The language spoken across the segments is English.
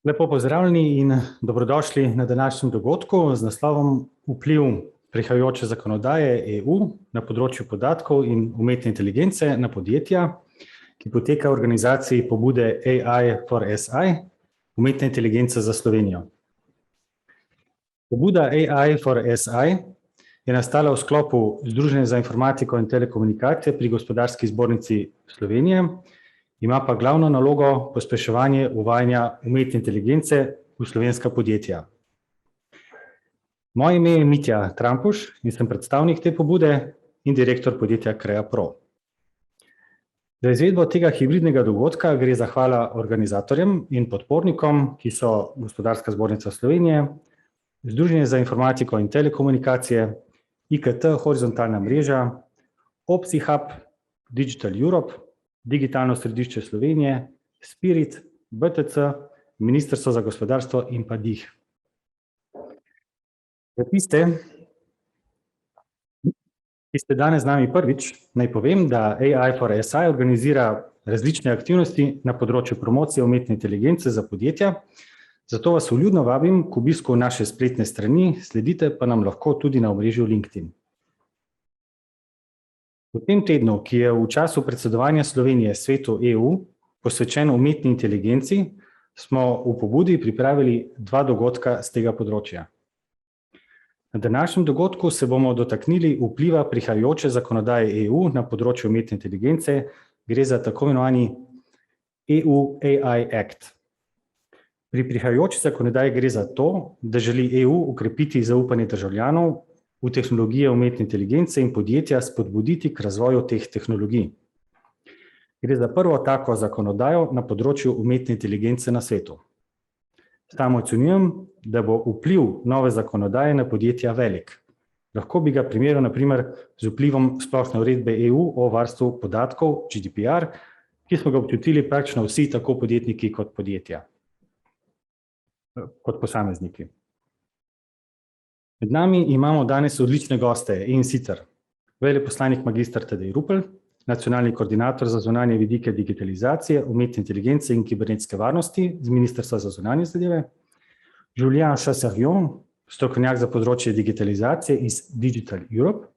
Lepo pozdravljeni in dobrodošli na današnjem dogodku z naslovom Vpliv prihajajoče zakonodaje EU na področju podatkov in umetne inteligence na podjetja, ki poteka v organizaciji pobude AI for SI, umetne inteligence za Slovenijo. Pobuda AI for SI je nastala v sklopu Združenja za informatiko in telekomunikacije pri Gospodarski zbornici Slovenije, ima pa glavno nalogo pospeševanje uvajanja umetne inteligence v slovenska podjetja. Moje ime je Mitja Trampuš in sem predstavnik te pobude in direktor podjetja KreaPro. Za izvedbo tega hibridnega dogodka gre zahvala organizatorjem in podpornikom, ki so Gospodarska zbornica Slovenije, Združenje za informatiko in telekomunikacije, IKT horizontalna mreža, OpsiHub, Digital Europe, Digitalno središče Slovenije, Spirit, BTC, Ministrstvo za gospodarstvo in pa DIH. Za tiste, ki ste danes z nami prvič, naj povem, da AI for SI organizira različne aktivnosti na področju promocije umetne inteligence za podjetja, zato vas vljudno vabim k obisku naše spletne strani, sledite pa nam lahko tudi na omrežju LinkedIn. V tem tednu, ki je v času predsedovanja Slovenije svetu EU posvečen umetni inteligenci, smo v pobudi pripravili dva dogodka z tega področja. Na današnjem dogodku se bomo dotaknili vpliva prihajajoče zakonodaje EU na področju umetne inteligence, gre za tako imenovani EU AI Act. Pri prihajajoči zakonodaji gre za to, da želi EU ukrepiti zaupanje državljanov v tehnologije umetne inteligence in podjetja spodbuditi k razvoju teh tehnologij. Gre za prvo tako zakonodajo na področju umetne inteligence na svetu. Sam ocenjujem, da bo vpliv nove zakonodaje na podjetja velik. Lahko bi ga primerjal na primer z vplivom splošne uredbe EU o varstvu podatkov, GDPR, ki smo ga občutili praktično vsi, tako podjetniki kot podjetja, kot posamezniki. Med nami imamo danes odlične goste in sicer veleposlanik magister Tadej Rupel, nacionalni koordinator za zunanje vidike digitalizacije, umetne inteligence in kibernetske varnosti z Ministrstva za zunanje zadeve, Julien Chasserion, strokovnjak za področje digitalizacije iz Digital Europe,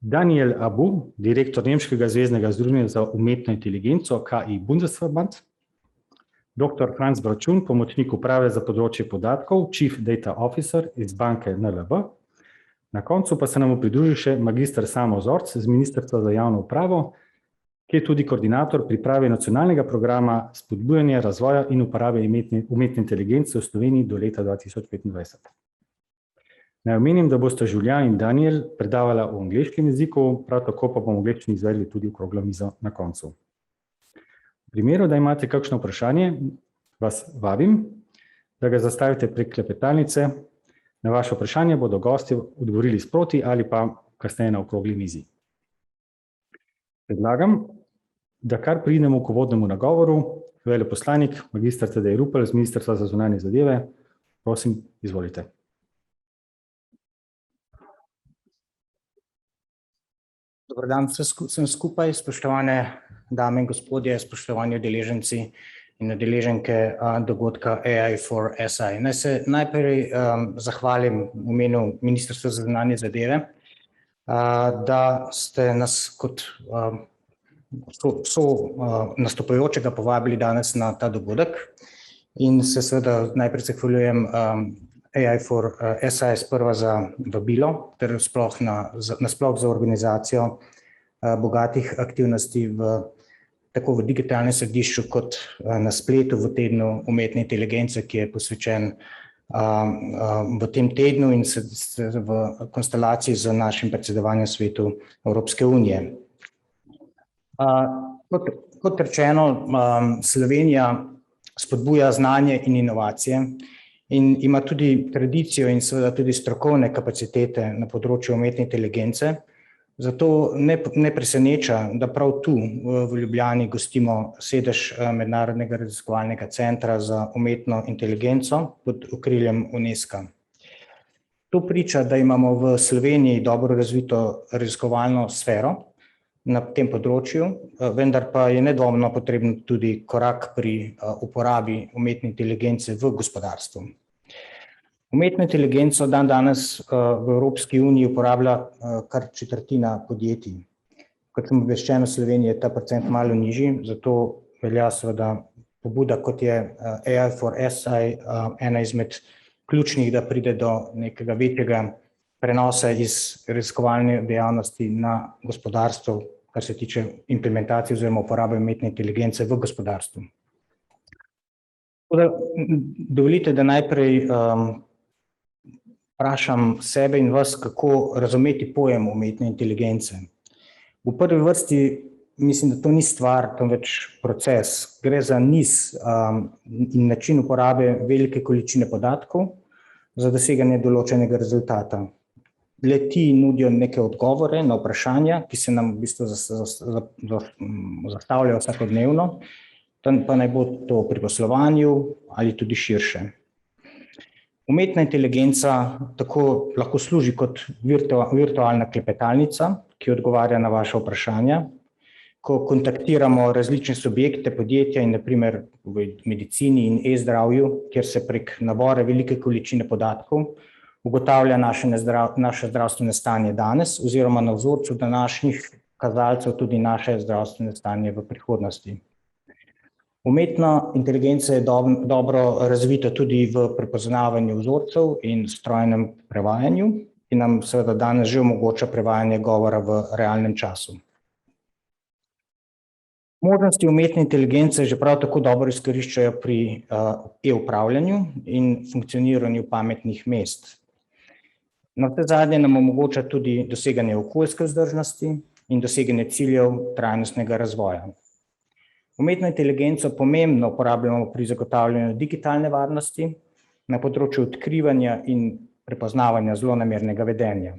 Daniel Abu, direktor Nemškega zveznega združenja za umetno inteligenco KI Bundesverband, dr. Franz Bračun, pomočnik uprave za področje podatkov, Chief Data Officer iz banke NLB. Na koncu pa se nam pridruži še magister Samo Zorc z Ministrstva za javno upravo, ki je tudi koordinator priprave nacionalnega programa spodbujanja razvoja in uporabe umetne inteligence v Sloveniji do leta 2025. Naj omenim, da bosta Julien in Daniel predavala v angleškem jeziku, prav tako pa bomo v angleščini izvedli tudi okroglo mizo na koncu. V primeru, da imate kakšno vprašanje, vas vabim, da ga zastavite prek klepetalnice. Na vaše vprašanje bodo gosti odgovorili sproti ali pa kasneje na okrogli mizi. Predlagam, da kar pridemo k uvodnemu nagovoru. Veleposlanik magister Tadej Rupel z Ministrstva za zunanje zadeve. Prosim, izvolite. Dober dan vsem skupaj, spoštovane dame in gospodje, spoštovani udeleženci in udeleženke dogodka AI for SI. Naj se najprej zahvalim v imenu Ministrstva za zunanje zadeve, da ste nas kot nastopajočega povabili danes na ta dogodek in se seveda najprej zahvaljujem AI for SI sprva za vabilo, ter nasploh za organizacijo bogatih aktivnosti tako v digitalnem središču kot na spletu v tednu umetne inteligence, ki je posvečen v tem tednu in v konstelaciji z našim predsedovanjem svetu Evropske unije. Kot rečeno, Slovenija spodbuja znanje in inovacije in ima tudi tradicijo in seveda tudi strokovne kapacitete na področju umetne inteligence. Zato ne preseneča, da prav tu v Ljubljani gostimo sedež Mednarodnega raziskovalnega centra za umetno inteligenco pod okriljem UNESCO. To priča, da imamo v Sloveniji dobro razvito raziskovalno sfero, na tem področju, vendar pa je nedvomno potreben tudi korak pri uporabi umetne inteligence v gospodarstvu. Umetno inteligenco danes v Evropski uniji uporablja kar četrtina podjetij. Kot sem obveščen, v Sloveniji je ta procent malo nižji, zato velja seveda pobuda, kot je AI for SI, ena izmed ključnih, da pride do nekega večjega prenosa iz raziskovalne dejavnosti na gospodarstvo, kar se tiče implementacije oziroma uporabe umetne inteligence v gospodarstvu. Dovolite, da najprej vprašam sebe in vas, kako razumeti pojem umetne inteligence. V prvi vrsti mislim, da to ni stvar, temveč proces. Gre za niz in način uporabe velike količine podatkov za doseganje določenega rezultata. Le-ti nudijo neke odgovore na vprašanja, ki se nam v bistvu zastavljajo vsakodnevno, pa naj bo to pri poslovanju ali tudi širše. Umetna inteligenca tako lahko služi kot virtualna klepetalnica, ki odgovarja na vaše vprašanja. Ko kontaktiramo različne subjekte, podjetja in naprimer v medicini in e-zdravju, kjer se prek nabora velike količine podatkov ugotavlja naše zdravstveno stanje danes oziroma na vzorcu današnjih kazalcev tudi naše zdravstveno stanje v prihodnosti. Umetna inteligenca je dobro razvita tudi v prepoznavanju vzorcev in strojnem prevajanju, ki nam seveda danes že omogoča prevajanje govora v realnem času. Možnosti umetne inteligence že prav tako dobro izkoriščajo pri e-upravljanju in funkcioniranju pametnih mest. Navsezadnje nam omogoča tudi doseganje okoljske vzdržnosti in doseganje ciljev trajnostnega razvoja. Umetno inteligenco pomembno uporabljamo pri zagotavljanju digitalne varnosti na področju odkrivanja in prepoznavanja zlonamernega vedenja.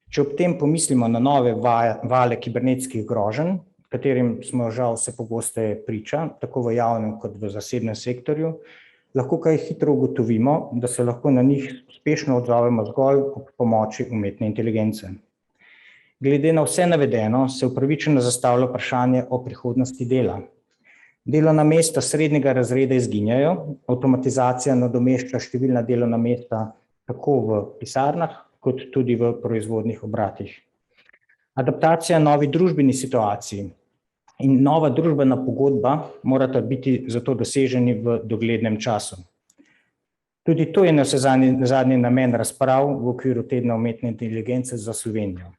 Če ob tem pomislimo na nove vale kibernetskih groženj, katerim smo žal vse pogosteje priča, tako v javnem kot v zasebnem sektorju, lahko kaj hitro ugotovimo, da se lahko na njih uspešno odzovemo zgolj ob pomoči umetne inteligence. Glede na vse navedeno se upravičeno zastavlja vprašanje o prihodnosti dela. Delovna mesta srednjega razreda izginjajo, avtomatizacija nadomešča številna delovna mesta tako v pisarnah kot tudi v proizvodnih obratih. Adaptacija novi družbeni situaciji in nova družbena pogodba morata biti zato doseženi v doglednem času. Tudi to je navsezadnje namen razprav v okviru tedna umetne inteligence za Slovenijo.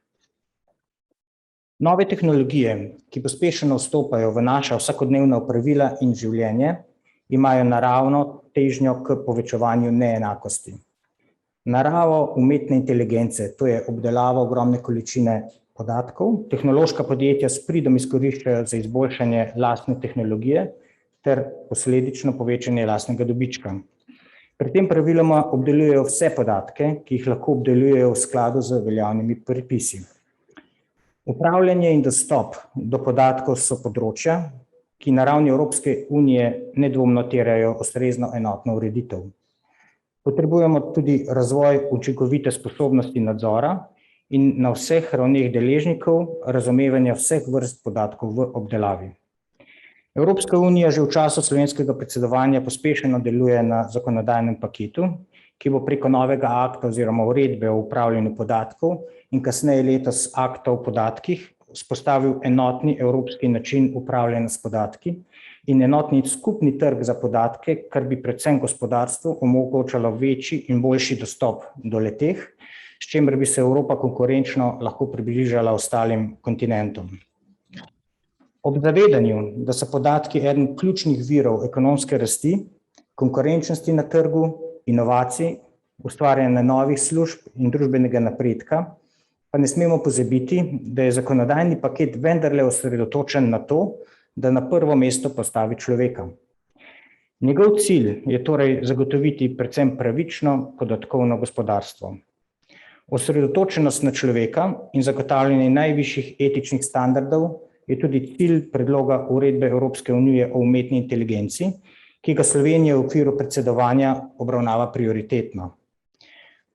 Nove tehnologije, ki pospešeno vstopajo v naša vsakodnevna opravila in življenje, imajo naravno težnjo k povečevanju neenakosti. Naravo umetne inteligence, to je obdelava ogromne količine podatkov, tehnološka podjetja s pridom izkoriščajo za izboljšanje lastne tehnologije ter posledično povečanje lastnega dobička. Pri tem praviloma obdelujejo vse podatke, ki jih lahko obdelujejo v skladu z veljavnimi predpisi. Upravljanje in dostop do podatkov so področja, ki na ravni Evropske unije nedvomno terjajo ustrezno enotno ureditev. Potrebujemo tudi razvoj učinkovite sposobnosti nadzora in na vseh ravneh deležnikov razumevanja vseh vrst podatkov v obdelavi. Evropska unija že v času slovenskega predsedovanja pospešeno deluje na zakonodajnem paketu, ki bo preko novega akta oziroma uredbe o upravljanju podatkov in kasneje letos akta o podatkih vzpostavil enotni evropski način upravljanja s podatki in enotni skupni trg za podatke, kar bi predvsem gospodarstvu omogočalo večji in boljši dostop do le-teh, s čimer bi se Evropa konkurenčno lahko približala ostalim kontinentom. Ob zavedanju, da so podatki eden ključnih virov ekonomske rasti, konkurenčnosti na trgu, inovacij, ustvarjanja novih služb in družbenega napredka, pa ne smemo pozabiti, da je zakonodajni paket vendarle osredotočen na to, da na prvo mesto postavi človeka. Njegov cilj je torej zagotoviti predvsem pravično podatkovno gospodarstvo. Osredotočenost na človeka in zagotavljanje najvišjih etičnih standardov je tudi cilj predloga uredbe Evropske unije o umetni inteligenci, ki ga Slovenija v okviru predsedovanja obravnava prioritetno.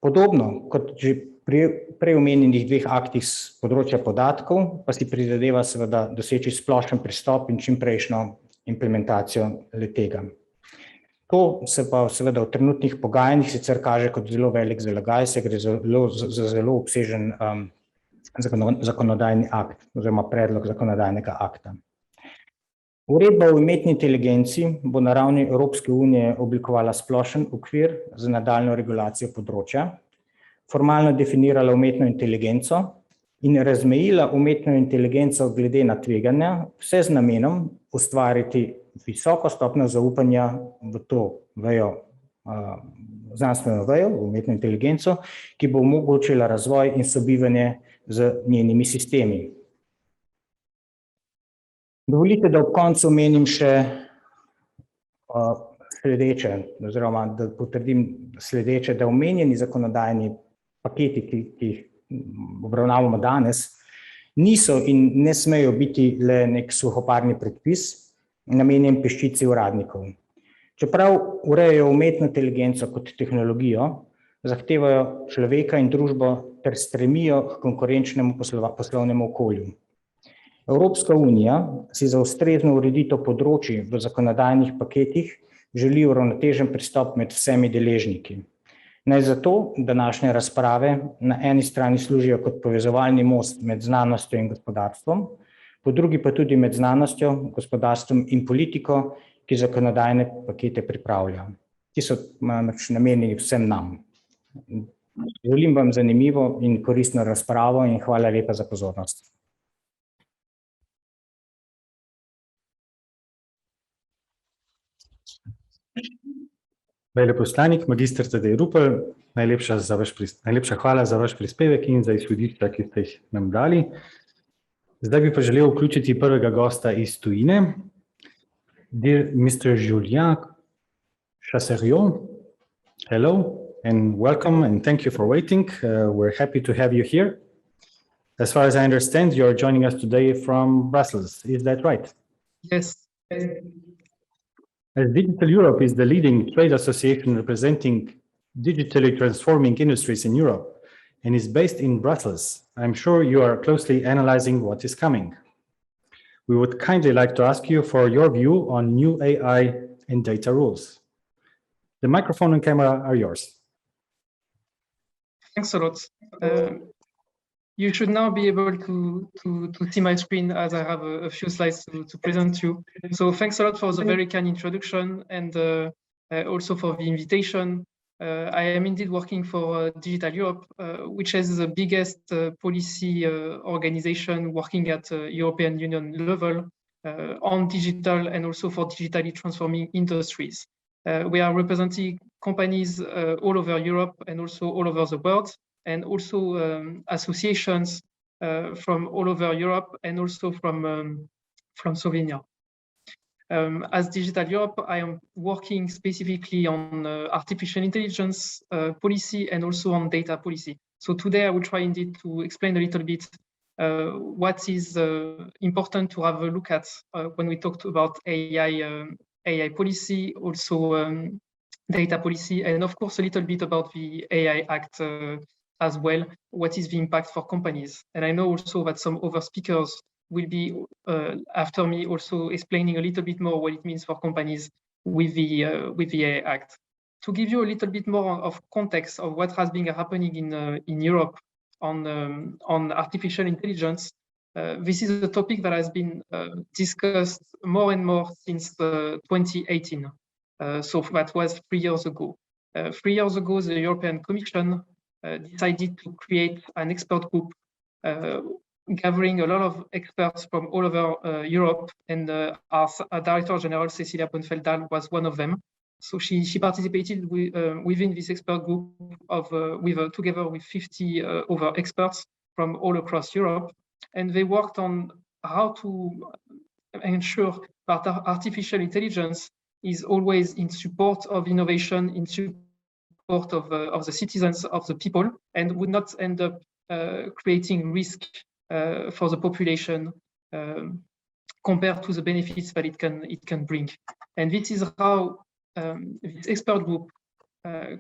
Podobno kot že prej omenjenih dveh aktih z področja podatkov pa si prizadeva seveda doseči splošen pristop in čimprejšnjo implementacijo le-tega. To se pa seveda v trenutnih pogajanjih sicer kaže kot zelo velik zalogaj, saj gre za zelo obsežen zakonodajni akt oziroma predlog zakonodajnega akta. Uredba o umetni inteligenci bo na ravni Evropske unije oblikovala splošen okvir za nadaljnjo regulacijo področja, formalno definirala umetno inteligenco in razmejila umetno inteligenco glede na tveganja, vse z namenom ustvariti visoko stopnjo zaupanja v to vejo, znanstveno vejo, umetno inteligenco, ki bo omogočila razvoj in sobivanje z njenimi sistemi. Dovolite, da ob koncu omenim še sledeče, oziroma da potrdim sledeče, da omenjeni zakonodajni paketi, ki jih obravnavamo danes, niso in ne smejo biti le nek suhoparni predpis, namenjen peščici uradnikov. Čeprav urejajo umetno inteligenco kot tehnologijo, zahtevajo človeka in družbo ter stremijo k konkurenčnemu poslovnemu okolju. Evropska unija si za ustrezno ureditev področij v zakonodajnih paketih želi uravnotežen pristop med vsemi deležniki. Naj zato današnje razprave na eni strani služijo kot povezovalni most med znanostjo in gospodarstvom, po drugi pa tudi med znanostjo, gospodarstvom in politiko, ki zakonodajne pakete pripravlja. Ti so namenjeni vsem nam. Želim vam zanimivo in koristno razpravo in hvala lepa za pozornost. Veleposlanik, magister Tadej Rupel, najlepša hvala za vaš prispevek in za izhodišča, ki ste jih nam dali. Zdaj bi pa želel vključiti prvega gosta iz tujine. Dear Mr. Julien Chasseriot, hello and welcome and thank you for waiting. We're happy to have you here. As far as I understand, you're joining us today from Brussels. Is that right? Yes. As Digital Europe is the leading trade association representing digitally transforming industries in Europe and is based in Brussels, I'm sure you are closely analyzing what is coming. We would kindly like to ask you for your view on new AI and data rules. The microphone and camera are yours. Thanks a lot. You should now be able to see my screen as I have a few slides to present you. So thanks a lot for the very kind introduction and also for the invitation. I am indeed working for Digital Europe, which is the biggest policy organization working at European Union level on digital and also for digitally transforming industries. We are representing companies all over Europe and also all over the world, and also associations from all over Europe and also from Slovenia. As Digital Europe, I am working specifically on artificial intelligence policy and also on data policy. So today I will try indeed to explain a little bit what is important to have a look at when we talked about AI policy, also data policy, and of course a little bit about the AI Act as well. What is the impact for companies? And I know also that some other speakers will be after me also explaining a little bit more what it means for companies with the AI Act. To give you a little bit more of context of what has been happening in Europe on artificial intelligence, this is a topic that has been discussed more and more since 2018. So that was 3 years ago. 3 years ago, the European Commission decided to create an expert group gathering a lot of experts from all over Europe, and our Director General, Cecilia Bonfeldal, was one of them. So she participated within this expert group together with 50 other experts from all across Europe, and they worked on how to ensure that artificial intelligence is always in support of innovation, in support of the citizens, of the people, and would not end up creating risk for the population compared to the benefits that it can bring. And this is how this expert group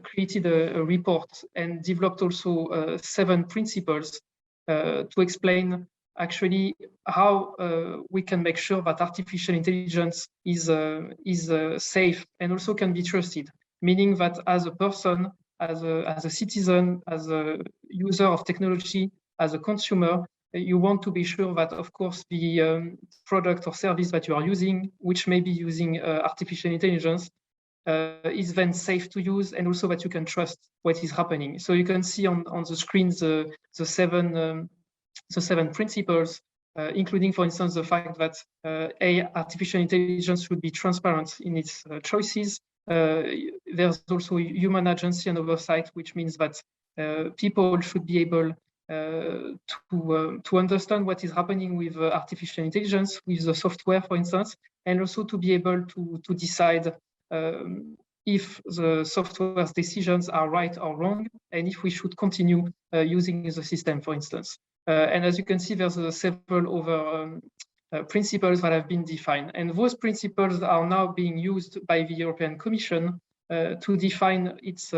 created a report and developed also 7 principles to explain actually how we can make sure that artificial intelligence is safe and also can be trusted. Meaning that as a person, as a citizen, as a user of technology, as a consumer, you want to be sure that, of course, the product or service that you are using, which may be using artificial intelligence, is then safe to use, and also that you can trust what is happening. So you can see on the screen the 7 principles, including, for instance, the fact that artificial intelligence should be transparent in its choices. There's also human agency and oversight, which means that people should be able to understand what is happening with artificial intelligence, with the software, for instance, and also to be able to decide if the software's decisions are right or wrong, and if we should continue using the system, for instance. And as you can see, there's several other principles that have been defined. And those principles are now being used by the European Commission to define its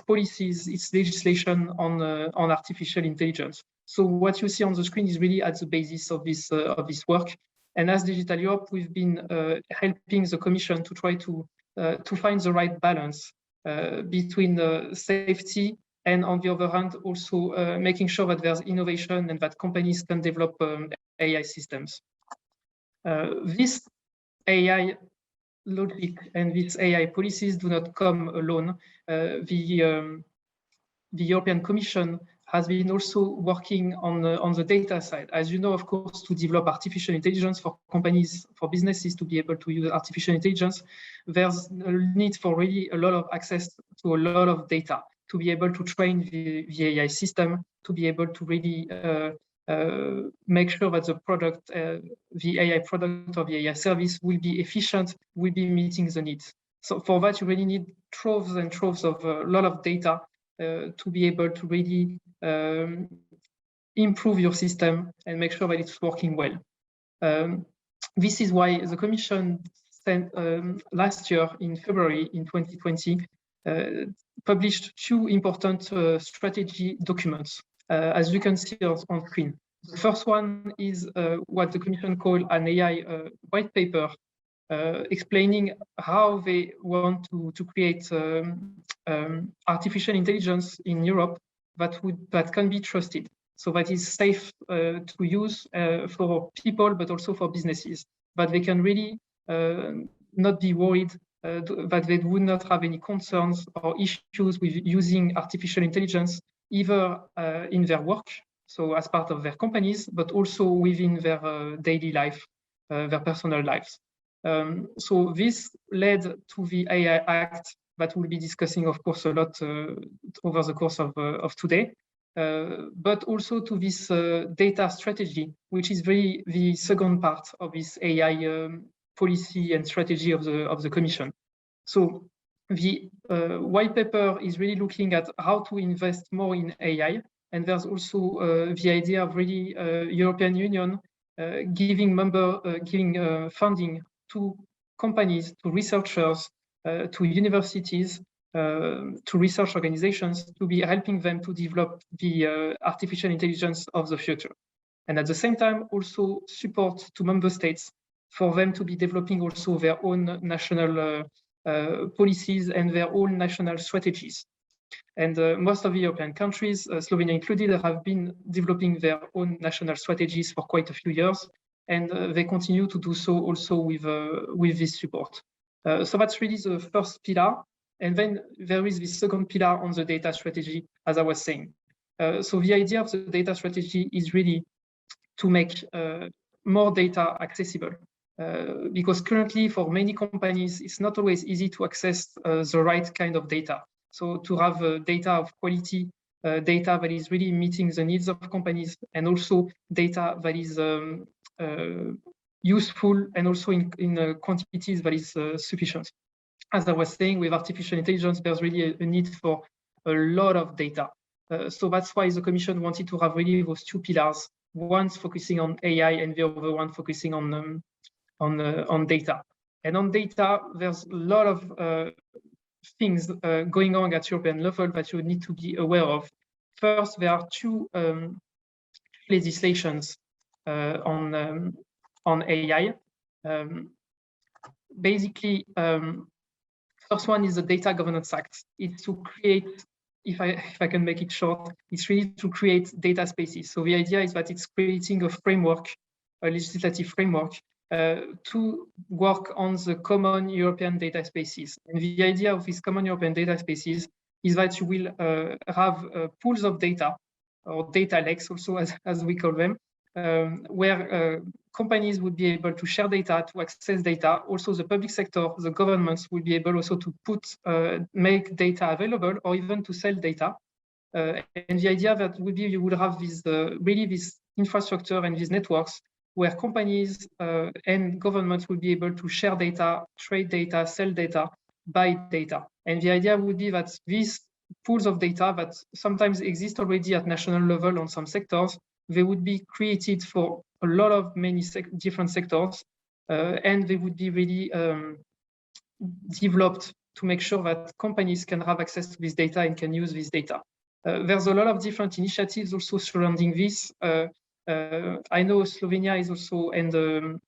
policies, its legislation on artificial intelligence. So what you see on the screen is really at the basis of this work. And as Digital Europe, we've been helping the Commission to try to find the right balance between safety and, on the other hand, also making sure that there's innovation and that companies can develop AI systems. This AI logic and these AI policies do not come alone. The European Commission has been also working on the data side. As you know, of course, to develop artificial intelligence for companies, for businesses to be able to use artificial intelligence, there's a need for really a lot of access to a lot of data to be able to train the AI system, to be able to really make sure that the product, the AI product or the AI service will be efficient, will be meeting the needs. So for that, you really need troves and troves of a lot of data to be able to really improve your system and make sure that it's working well. This is why the Commission sent last year in February in 2020 published 2 important strategy documents, as you can see on screen. The first one is what the Commission called an AI white paper, explaining how they want to create artificial intelligence in Europe that can be trusted, so that is safe to use for people, but also for businesses. But they can really not be worried that they would not have any concerns or issues with using artificial intelligence, either in their work, so as part of their companies, but also within their daily life, their personal lives. So this led to the AI Act that we'll be discussing, of course, a lot over the course of today, but also to this data strategy, which is really the second part of this AI policy and strategy of the Commission. So the white paper is really looking at how to invest more in AI, and there's also the idea of really European Union giving funding to companies, to researchers, to universities, to research organizations, to be helping them to develop the artificial intelligence of the future. And at the same time, also support to member states for them to be developing also their own national policies and their own national strategies. And most of the European countries, Slovenia included, have been developing their own national strategies for quite a few years, and they continue to do so also with this support. So that's really the first pillar. And then there is the second pillar on the data strategy, as I was saying. So the idea of the data strategy is really to make more data accessible. Because currently for many companies, it's not always easy to access the right kind of data. So to have data of quality, data that is really meeting the needs of companies, and also data that is useful and also in quantities that is sufficient. As I was saying, with artificial intelligence, there's really a need for a lot of data. So that's why the Commission wanted to have really those 2 pillars, one focusing on AI and the other one focusing on data. And on data, there's a lot of things going on at European level that you need to be aware of. First, there are two legislations on AI. Basically, first one is the Data Governance Act. It's to create, if I can make it short, it's really to create data spaces. So the idea is that it's creating a framework, a legislative framework, to work on the common European data spaces. And the idea of these common European data spaces is that you will have pools of data, or data lakes also, as we call them, where companies would be able to share data, to access data. Also, the public sector, the governments will be able also to make data available, or even to sell data. And the idea that would be you would have this really this infrastructure and these networks where companies and governments will be able to share data, trade data, sell data, buy data. And the idea would be that these pools of data that sometimes exist already at national level on some sectors, they would be created for a lot of many different sectors, and they would be really developed to make sure that companies can have access to this data and can use this data. There's a lot of different initiatives also surrounding this. I know Slovenia is also and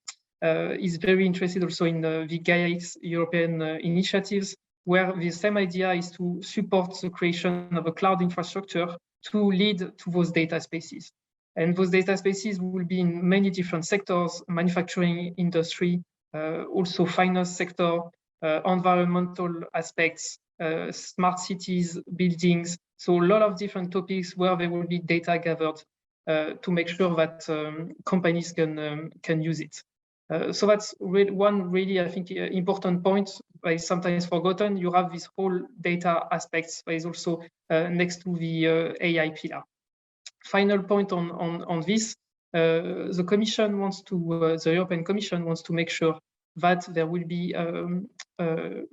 is very interested also in the GAIA-X European initiatives, where the same idea is to support the creation of a cloud infrastructure to lead to those data spaces. And those data spaces will be in many different sectors: manufacturing, industry, also finance sector, environmental aspects, smart cities, buildings. So a lot of different topics where there will be data gathered to make sure that companies can use it. So that's one really, I think, important point that is sometimes forgotten. You have this whole data aspects that is also next to the AI pillar. Final point on this, the Commission wants to, the European Commission wants to make sure that there will be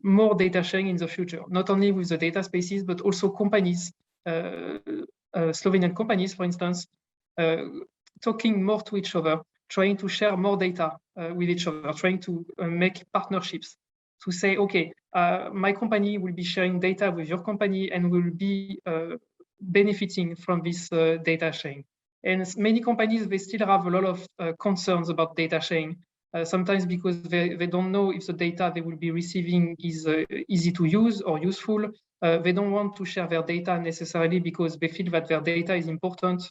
more data sharing in the future, not only with the data spaces, but also companies, Slovenian companies, for instance, talking more to each other, trying to share more data with each other, trying to make partnerships to say, okay, my company will be sharing data with your company and will be benefiting from this data sharing. And many companies, they still have a lot of concerns about data sharing, sometimes because they don't know if the data they will be receiving is easy to use or useful. They don't want to share their data necessarily because they feel that their data is important,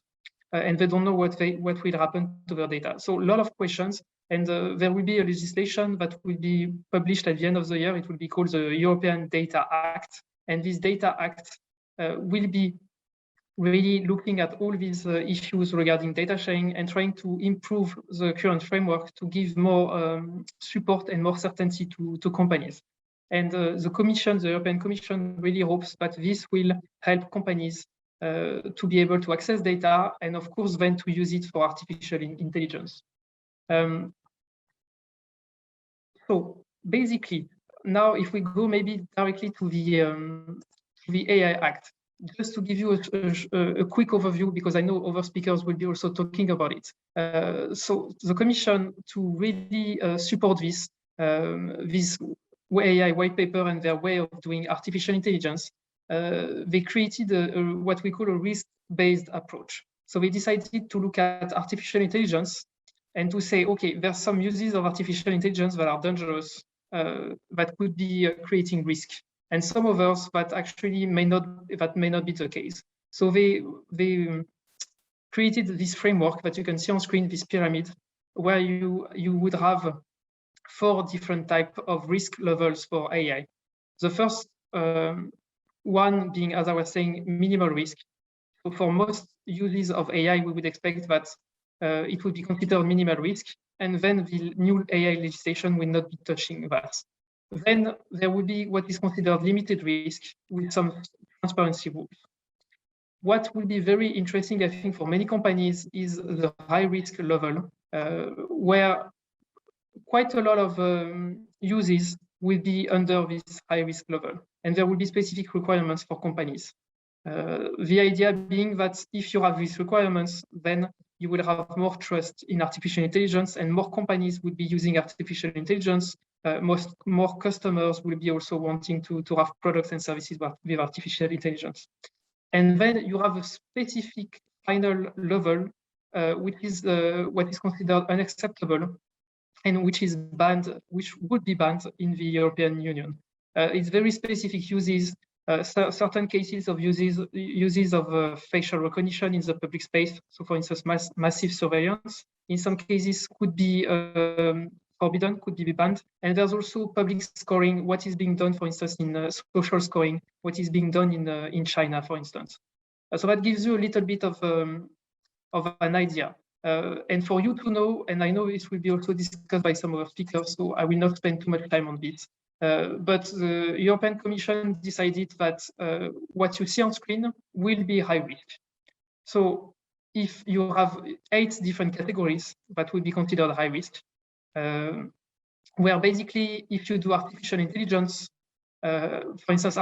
and they don't know what will happen to their data. So a lot of questions, and there will be a legislation that will be published at the end of the year. It will be called the European Data Act, and this Data Act will be really looking at all these issues regarding data sharing and trying to improve the current framework to give more support and more certainty to companies. And the Commission, the European Commission, really hopes that this will help companies to be able to access data and, of course, then to use it for artificial intelligence. So basically, now if we go maybe directly to the AI Act, just to give you a quick overview, because I know other speakers will be also talking about it. So the Commission, to really support this AI white paper and their way of doing artificial intelligence, they created what we call a risk-based approach. So we decided to look at artificial intelligence and to say, okay, there's some uses of artificial intelligence that are dangerous, that could be creating risk, and some others that actually may not be the case. So they created this framework that you can see on screen, this pyramid, where you would have 4 different types of risk levels for AI. The first one being, as I was saying, minimal risk. So for most uses of AI, we would expect that it would be considered minimal risk, and then the new AI legislation will not be touching that. Then there would be what is considered limited risk with some transparency rules. What will be very interesting, I think, for many companies is the high risk level, where quite a lot of uses will be under this high risk level, and there will be specific requirements for companies. The idea being that if you have these requirements, then you will have more trust in artificial intelligence, and more companies would be using artificial intelligence more customers will be also wanting to have products and services with artificial intelligence. And then you have a specific final level, which is what is considered unacceptable and which would be banned in the European Union. It's very specific uses, certain cases of uses of facial recognition in the public space. So for instance, massive surveillance, in some cases could be forbidden, could be banned. And there's also public scoring, what is being done, for instance, in social scoring, what is being done in China, for instance. So that gives you a little bit of an idea. And for you to know, and I know it will be also discussed by some of our speakers, so I will not spend too much time on this. But the European Commission decided that what you see on screen will be high risk. So if you have 8 different categories that would be considered high risk, where basically if you do artificial intelligence, for instance,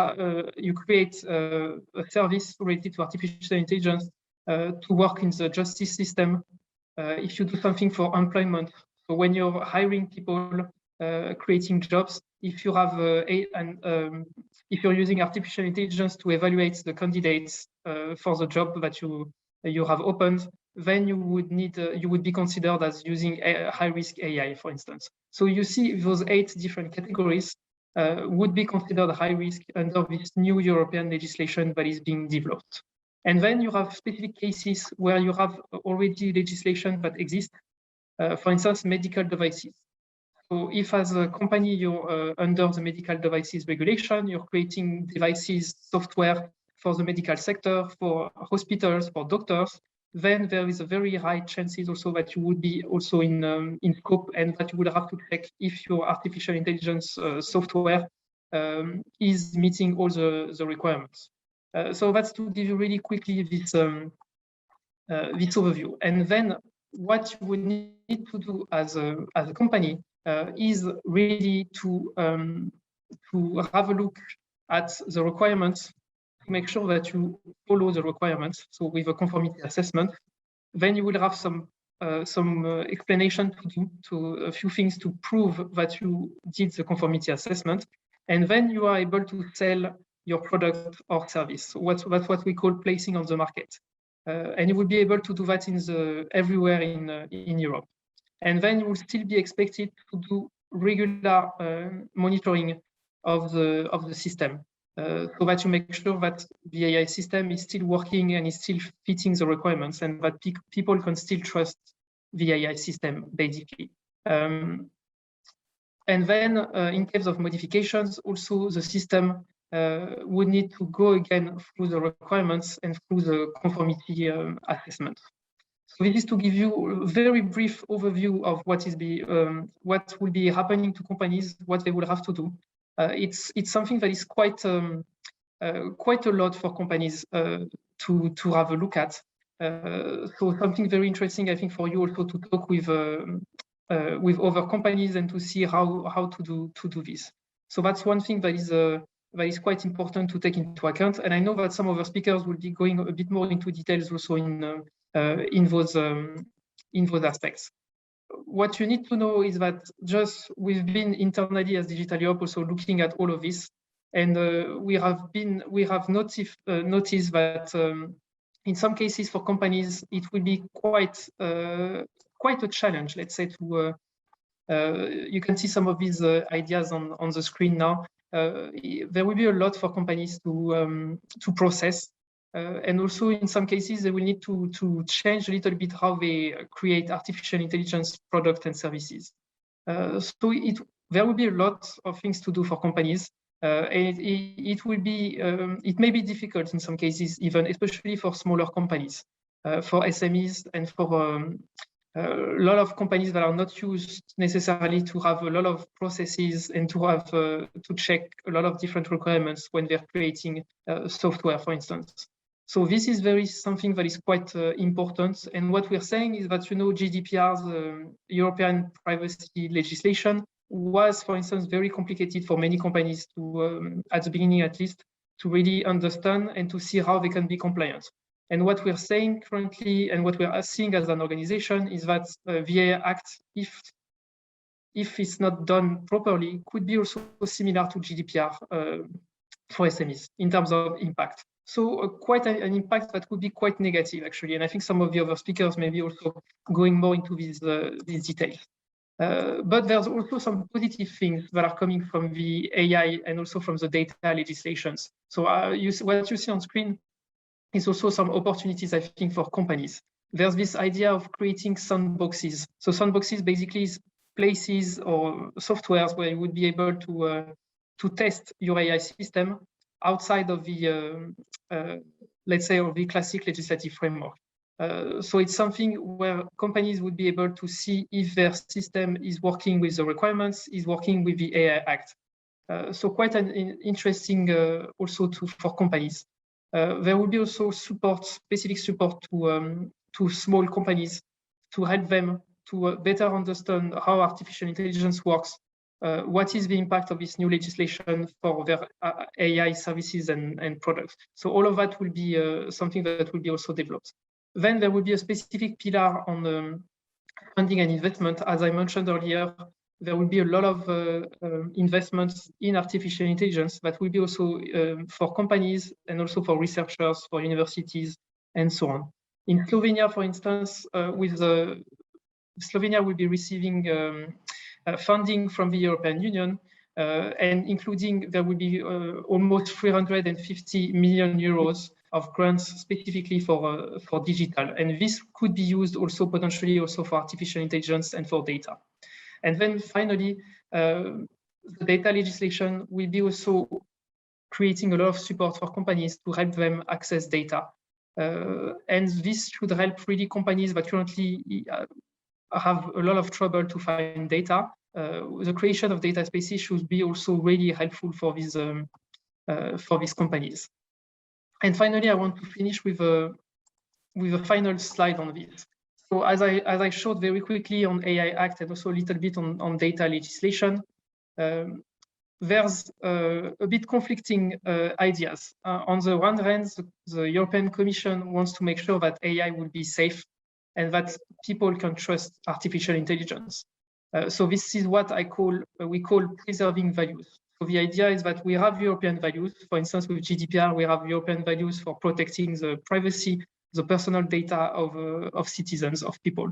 you create a service related to artificial intelligence to work in the justice system. If you do something for employment, so when you're hiring people, creating jobs, if you have if you're using artificial intelligence to evaluate the candidates for the job that you have opened, then you would be considered as using a high-risk AI, for instance. So you see those 8 different categories would be considered high risk under this new European legislation that is being developed. And then you have specific cases where you have already legislation that exists, for instance, medical devices. So if as a company you're under the medical devices regulation, you're creating devices, software for the medical sector, for hospitals, for doctors, then there is a very high chances also that you would be also in scope, and that you would have to check if your artificial intelligence software is meeting all the requirements. So that's to give you really quickly this this overview. And then what you would need to do as a company is really to have a look at the requirements, to make sure that you follow the requirements. So with a conformity assessment, then you will have some explanation to do, to a few things to prove that you did the conformity assessment, and then you are able to sell your product or service. So that's what we call placing on the market, and you will be able to do that everywhere in Europe. And then you will still be expected to do regular monitoring of the system, so that you make sure that the AI system is still working and is still fitting the requirements, and that people can still trust the AI system, basically. And then in case of modifications, also the system would need to go again through the requirements and through the conformity assessment. So this is to give you a very brief overview of what will be happening to companies, what they will have to do. It's something that is quite a lot for companies to have a look at. So something very interesting, I think, for you also to talk with other companies and to see how to do this. So that's one thing that is quite important to take into account. And I know that some of our speakers will be going a bit more into details also in those aspects. What you need to know is that just we've been internally as Digital Europe also looking at all of this, and we have noticed that in some cases for companies it will be quite a challenge. Let's say you can see some of these ideas on the screen now. There will be a lot for companies to process. And also in some cases, they will need to change a little bit how they create artificial intelligence products and services. So there will be a lot of things to do for companies. And it may be difficult in some cases, even especially for smaller companies, for SMEs, and for a lot of companies that are not used necessarily to have a lot of processes and to have to check a lot of different requirements when they're creating software, for instance. So this is something that is quite important. And what we're saying is that, GDPR's European privacy legislation was, for instance, very complicated for many companies to, at the beginning at least, to really understand and to see how they can be compliant. And what we're saying currently, and what we're seeing as an organization, is that the AI Act, if if it's not done properly, could be also similar to GDPR for SMEs in terms of impact. So quite an impact that could be quite negative, actually. And I think some of the other speakers may be also going more into these details. But there's also some positive things that are coming from the AI and also from the data legislations. So what you see on screen is also some opportunities, I think, for companies. There's this idea of creating sandboxes. So sandboxes basically is places or softwares where you would be able to test your AI system outside of the, let's say, of the classic legislative framework. So it's something where companies would be able to see if their system is working with the requirements, is working with the AI Act. So quite an interesting also for companies. There will be also specific support to small companies to help them to better understand how artificial intelligence works, what is the impact of this new legislation for their AI services and products. So all of that will be something that will be also developed. Then there will be a specific pillar on funding and investment. As I mentioned earlier, there will be a lot of investments in artificial intelligence that will be also for companies and also for researchers, for universities, and so on. In Slovenia, for instance, Slovenia will be receiving funding from the European Union, and including there will be almost 350 million euros of grants specifically for digital. And this could be used also potentially also for artificial intelligence and for data. And then finally, the data legislation will be also creating a lot of support for companies to help them access data. And this should help really companies that currently have a lot of trouble to find data. The creation of data spaces should be also really helpful for these companies. And finally, I want to finish with a final slide on this. So as I showed very quickly on AI Act and also a little bit on data legislation, there's a bit conflicting ideas. On the one hand, the European Commission wants to make sure that AI will be safe and that people can trust artificial intelligence. So this is what we call preserving values. So the idea is that we have European values. For instance, with GDPR, we have European values for protecting the privacy, the personal data of citizens, of people.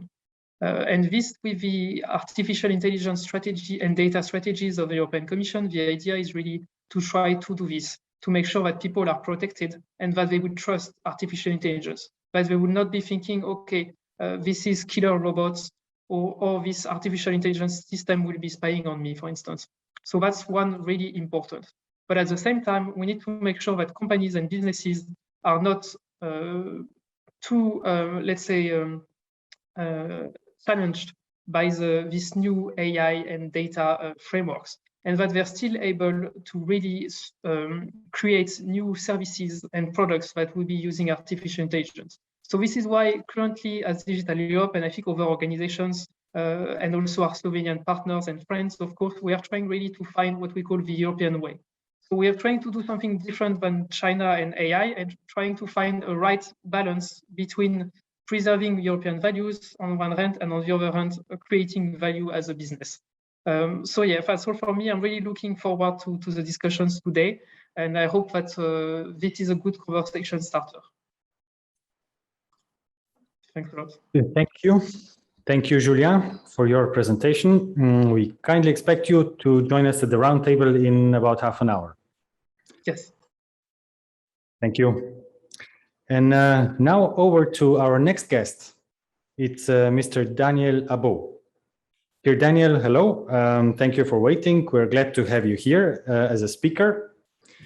And this, with the artificial intelligence strategy and data strategies of the European Commission, the idea is really to try to do this, to make sure that people are protected and that they would trust artificial intelligence, that they would not be thinking, okay, this is killer robots, or this artificial intelligence system will be spying on me, for instance. So that's one really important. But at the same time, we need to make sure that companies and businesses are not too, let's say, challenged by this new AI and data frameworks, and that they're still able to really create new services and products that will be using artificial intelligence. So this is why currently as Digital Europe, and I think other organizations, and also our Slovenian partners and friends, of course, we are trying really to find what we call the European way. So we are trying to do something different than China and AI, and trying to find a right balance between preserving European values on one hand, and on the other hand, creating value as a business. So yeah, that's all for me. I'm really looking forward to the discussions today, and I hope that this is a good conversation starter. Thanks a lot. Thank you. Thank you, Julien, for your presentation. We kindly expect you to join us at the roundtable in about half an hour. Yes. Thank you. And now over to our next guest. It's Mr. Daniel Abo. Dear Daniel, hello. Thank you for waiting. We're glad to have you here as a speaker.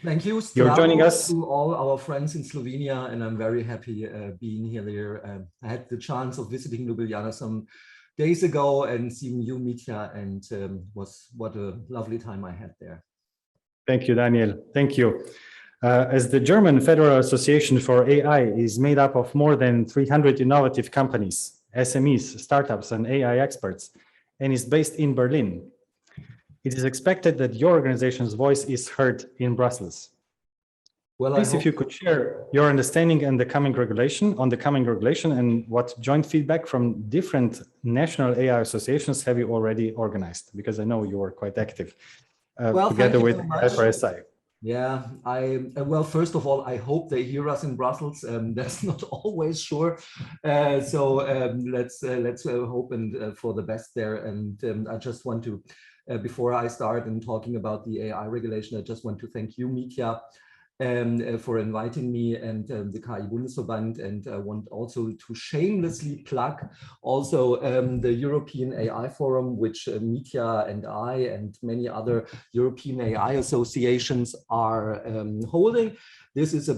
Thank you. You're joining us. To all our friends in Slovenia, and I'm very happy being here. I had the chance of visiting Ljubljana some days ago and seeing you, Mitja, and what a lovely time I had there. Thank you, Daniel. Thank you. As the German Federal Association for AI is made up of more than 300 innovative companies, SMEs, startups, and AI experts, and is based in Berlin, it is expected that your organization's voice is heard in Brussels. Well, please, if you could share your understanding and the coming regulation and what joint feedback from different national AI associations have you already organized? Because I know you are quite active together with AI for SI. Yeah, well, first of all, I hope they hear us in Brussels. That's not always sure. So let's hope and for the best there. And I just want to, before I start in talking about the AI regulation, I just want to thank you, Mitja, for inviting me and the KI Bundesverband, and I want also to shamelessly plug also the European AI Forum, which Mitja and I and many other European AI associations are holding. This is a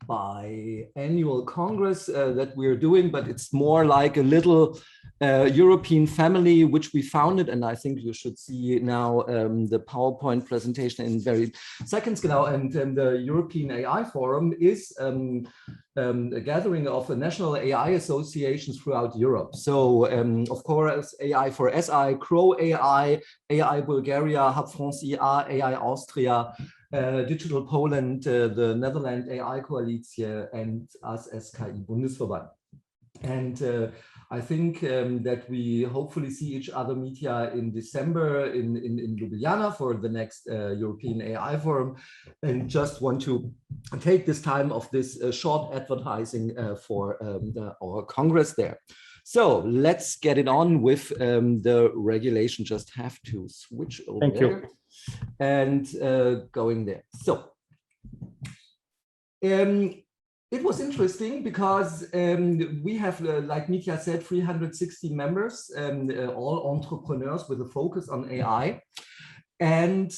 biannual congress that we're doing, but it's more like a little European family which we founded, and I think you should see now the PowerPoint presentation in very seconds now. And the European AI Forum is a gathering of national AI associations throughout Europe. So of course, AI for SI, Crow AI, AI Bulgaria, Hub France IA, AI Austria, Digital Poland, the Netherlands AI Coalition, and us as KI Bundesverband. And I think that we hopefully see each other, Mitja, in December in Ljubljana for the next European AI Forum, and just want to take this time of this short advertising for our Congress there. So let's get it on with the regulation. Just have to switch over. Thank you. And going there. So it was interesting because we have, like Mitja said, 360 members, all entrepreneurs with a focus on AI. And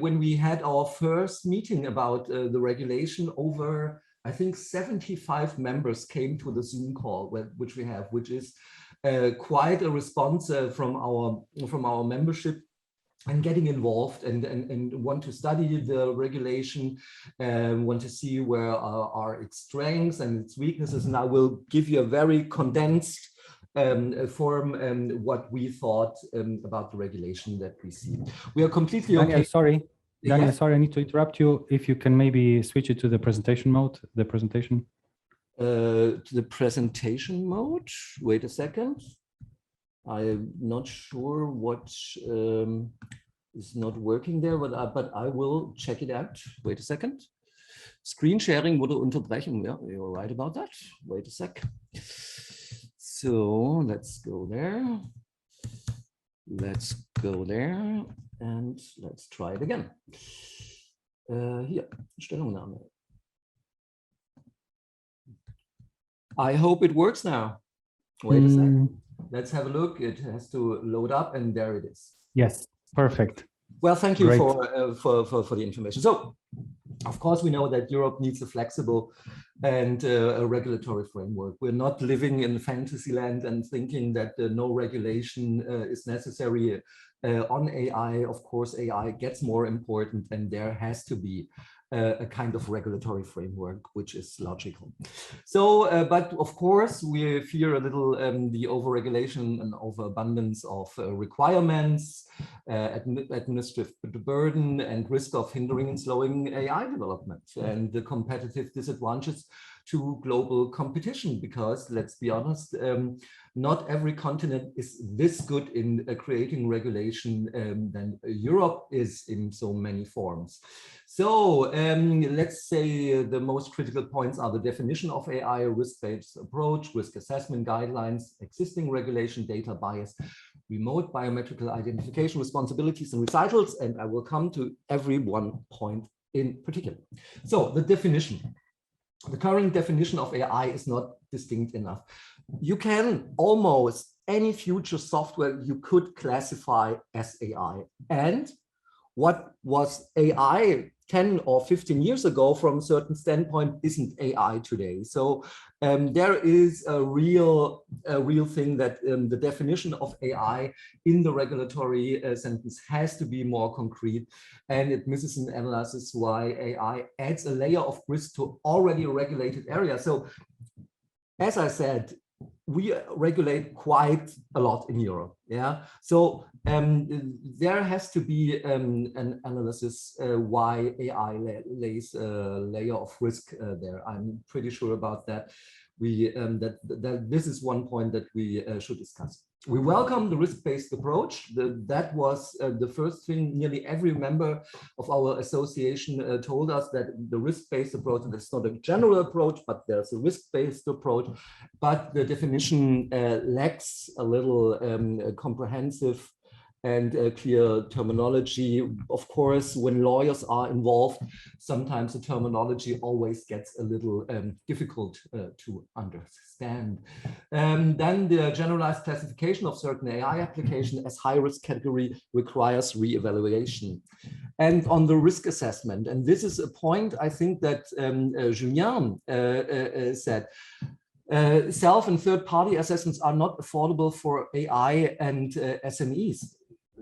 when we had our first meeting about the regulation, over, I think, 75 members came to the Zoom call, which we have, which is quite a response from our membership, and getting involved and want to study the regulation, want to see where are its strengths and its weaknesses. And I will give you a very condensed form what we thought about the regulation that we see. We are completely okay. Daniel, sorry. Daniel, Yeah. sorry, I need to interrupt you. If you can maybe switch it to the presentation mode, the presentation. To the presentation mode. Wait a second. I'm not sure what is not working there, but I will check it out. Wait a second. Screen sharing wurde unterbrechen. Yeah, you're right about that. Wait a sec. So let's go there. Let's go there and let's try it again. Hier, Stellungnahme. I hope it works now. Wait a second. Let's have a look. It has to load up, and there it is. Yes, perfect. Well, thank you Great. for the information. So, of course, we know that Europe needs a flexible and a regulatory framework. We're not living in fantasy land and thinking that no regulation is necessary on AI. Of course, AI gets more important, and there has to be a kind of regulatory framework, which is logical. So, but of course, we fear a little the overregulation and overabundance of requirements, administrative burden, and risk of hindering and slowing AI development, and the competitive disadvantages to global competition, because let's be honest, not every continent is this good in creating regulation than Europe is in so many forms. So let's say the most critical points are the definition of AI, risk-based approach, risk assessment guidelines, existing regulation, data bias, remote biometrical identification, responsibilities and recitals, and I will come to every one point in particular. So the definition. The current definition of AI is not distinct enough. You can almost any future software you could classify as AI. And what was AI 10 or 15 years ago from a certain standpoint isn't AI today. So there is a real thing that the definition of AI in the regulatory sentence has to be more concrete, and it misses an analysis why AI adds a layer of risk to already regulated areas. So as I said, we regulate quite a lot in Europe. Yeah, so there has to be an analysis why AI lays a layer of risk there. I'm pretty sure about that. That this is one point that we should discuss. We welcome the risk-based approach. That was the first thing nearly every member of our association told us, that the risk-based approach, and it's not a general approach, but there's a risk-based approach, but the definition lacks a little comprehensive and clear terminology. Of course, when lawyers are involved, sometimes the terminology always gets a little difficult to understand. Then the generalized classification of certain AI application as high-risk category requires re-evaluation. And on the risk assessment, and this is a point I think that Julien said, self and third-party assessments are not affordable for AI and SMEs.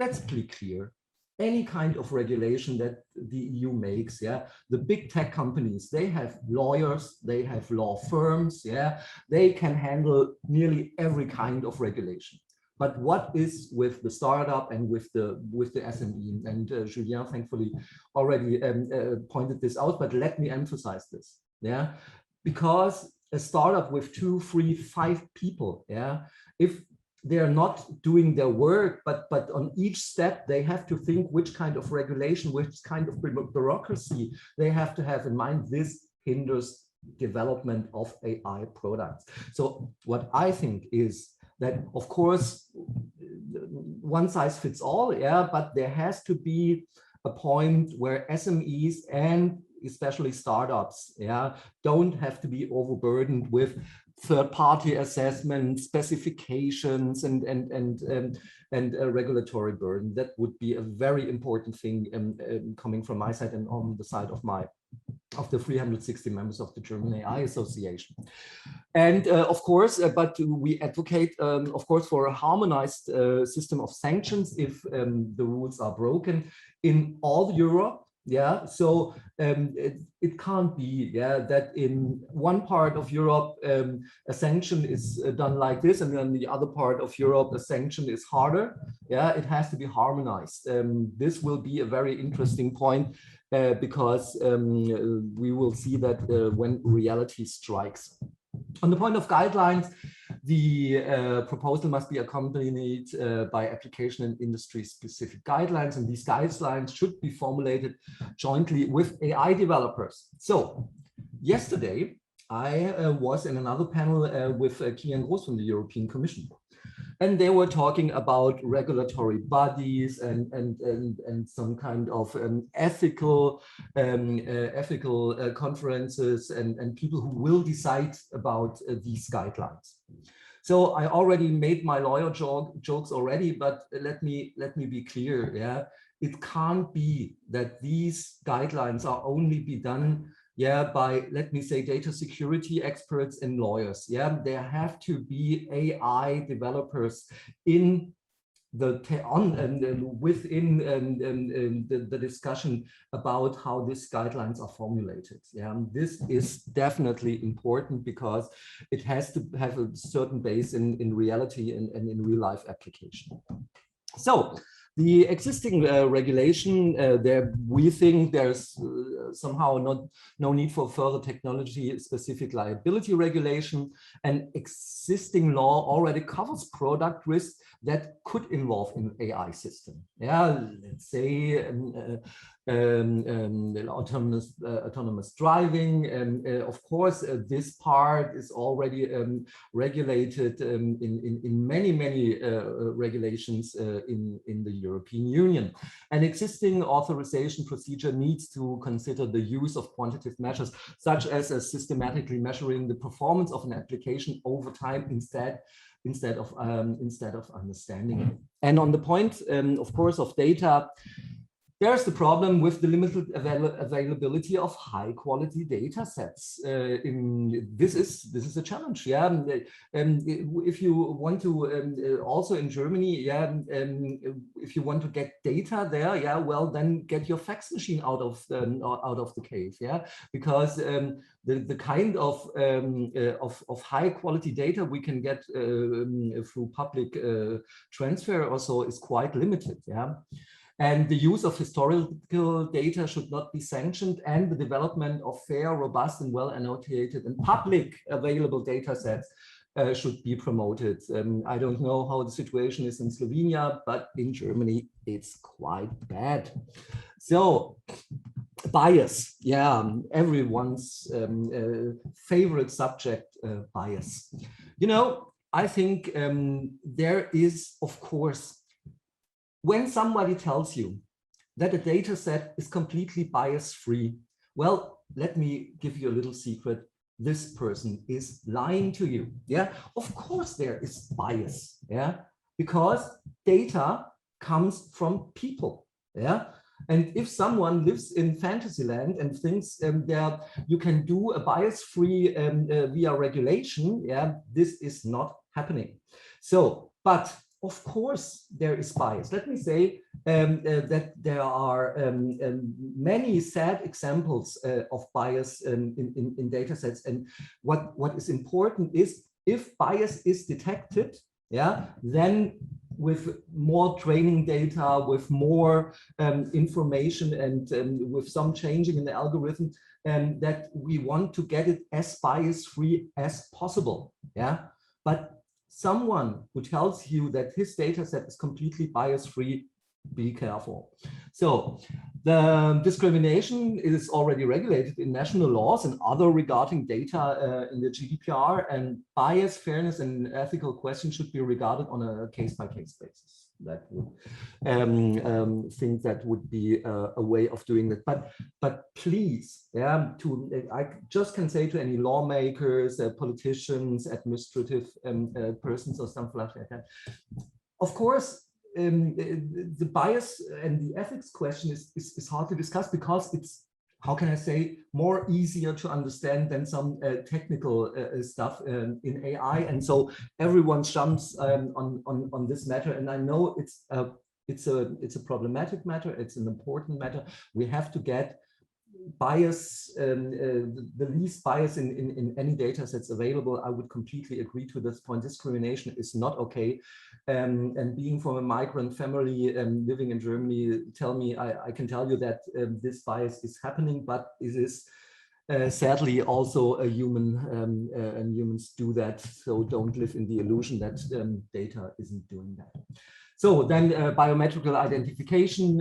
Let's be clear. Any kind of regulation that the EU makes, yeah, the big tech companies, they have lawyers, they have law firms, yeah, they can handle nearly every kind of regulation. But what is with the startup and with the SME? And Julien thankfully already pointed this out, but let me emphasize this, yeah, because a startup with 2, 3, 5 people, yeah, if they're not doing their work, but on each step they have to think which kind of regulation, which kind of bureaucracy they have to have in mind. This hinders development of AI products. So what I think is that, of course, one size fits all, yeah, but there has to be a point where SMEs and especially startups, yeah, don't have to be overburdened with third-party assessment, specifications, and a regulatory burden. That would be a very important thing coming from my side and on the side of the 360 members of the German AI Association. And of course, but we advocate, of course, for a harmonized system of sanctions if the rules are broken in all Europe. Yeah, so it can't be, yeah, that in one part of Europe a sanction is done like this, and then the other part of Europe a sanction is harder. Yeah, it has to be harmonized. This will be a very interesting point because we will see that when reality strikes. On the point of guidelines, the proposal must be accompanied by application and industry-specific guidelines, and these guidelines should be formulated jointly with AI developers. So, yesterday, I was in another panel with Kilian Groß from the European Commission. And they were talking about regulatory bodies and some kind of ethical conferences and people who will decide about these guidelines. So I already made my lawyer jokes already, but let me be clear. Yeah, it can't be that these guidelines are only be done, yeah, by, let me say, data security experts and lawyers. Yeah, there have to be AI developers in the within the discussion about how these guidelines are formulated. Yeah, this is definitely important because it has to have a certain base in reality and in real life application. So the existing regulation, there we think there's somehow no need for further technology-specific liability regulation, and existing law already covers product risk that could involve an AI system. Yeah, let's say autonomous driving. Of course, this part is already regulated in many regulations in the European Union. An existing authorization procedure needs to consider the use of quantitative measures, such as systematically measuring the performance of an application over time instead of understanding it. And on the point, of course, of data, there's the problem with the limited availability of high quality data sets. This is a challenge. Yeah, if you want to also in Germany, yeah, if you want to get data there, yeah, well then get your fax machine out of the cave. Yeah, because the kind of high quality data we can get through public transfer also is quite limited. Yeah. And the use of historical data should not be sanctioned, and the development of fair, robust, and well annotated and public available data sets should be promoted. I don't know how the situation is in Slovenia, but in Germany, it's quite bad. So, bias, yeah, everyone's favorite subject, bias. You know, I think there is, of course, when somebody tells you that a data set is completely bias-free, well, let me give you a little secret. This person is lying to you. Yeah, of course there is bias. Yeah, because data comes from people. Yeah, and if someone lives in Fantasyland and thinks you can do a bias-free via regulation, yeah, this is not happening. So, but of course, there is bias. Let me say that there are many sad examples of bias in data sets. And what is important is if bias is detected, yeah, then with more training data, with more information and with some changing in the algorithm, that we want to get it as bias-free as possible. Yeah, but someone who tells you that his data set is completely bias-free, be careful. So the discrimination is already regulated in national laws and other regarding data in the GDPR, and bias, fairness, and ethical questions should be regarded on a case-by-case basis. That would think that would be a way of doing that. But please, yeah, I just can say to any lawmakers, politicians, administrative persons, or something like that. Of course, the bias and the ethics question is hard to discuss because it's, how can I say, more easier to understand than some technical stuff in AI, and so everyone jumps on this matter. And I know it's a problematic matter. It's an important matter. We have to get bias, the least bias in any data sets available. I would completely agree to this point. Discrimination is not okay. And being from a migrant family living in Germany, I can tell you that this bias is happening, but it is sadly also a human, and humans do that. So don't live in the illusion that data isn't doing that. So then biometrical identification,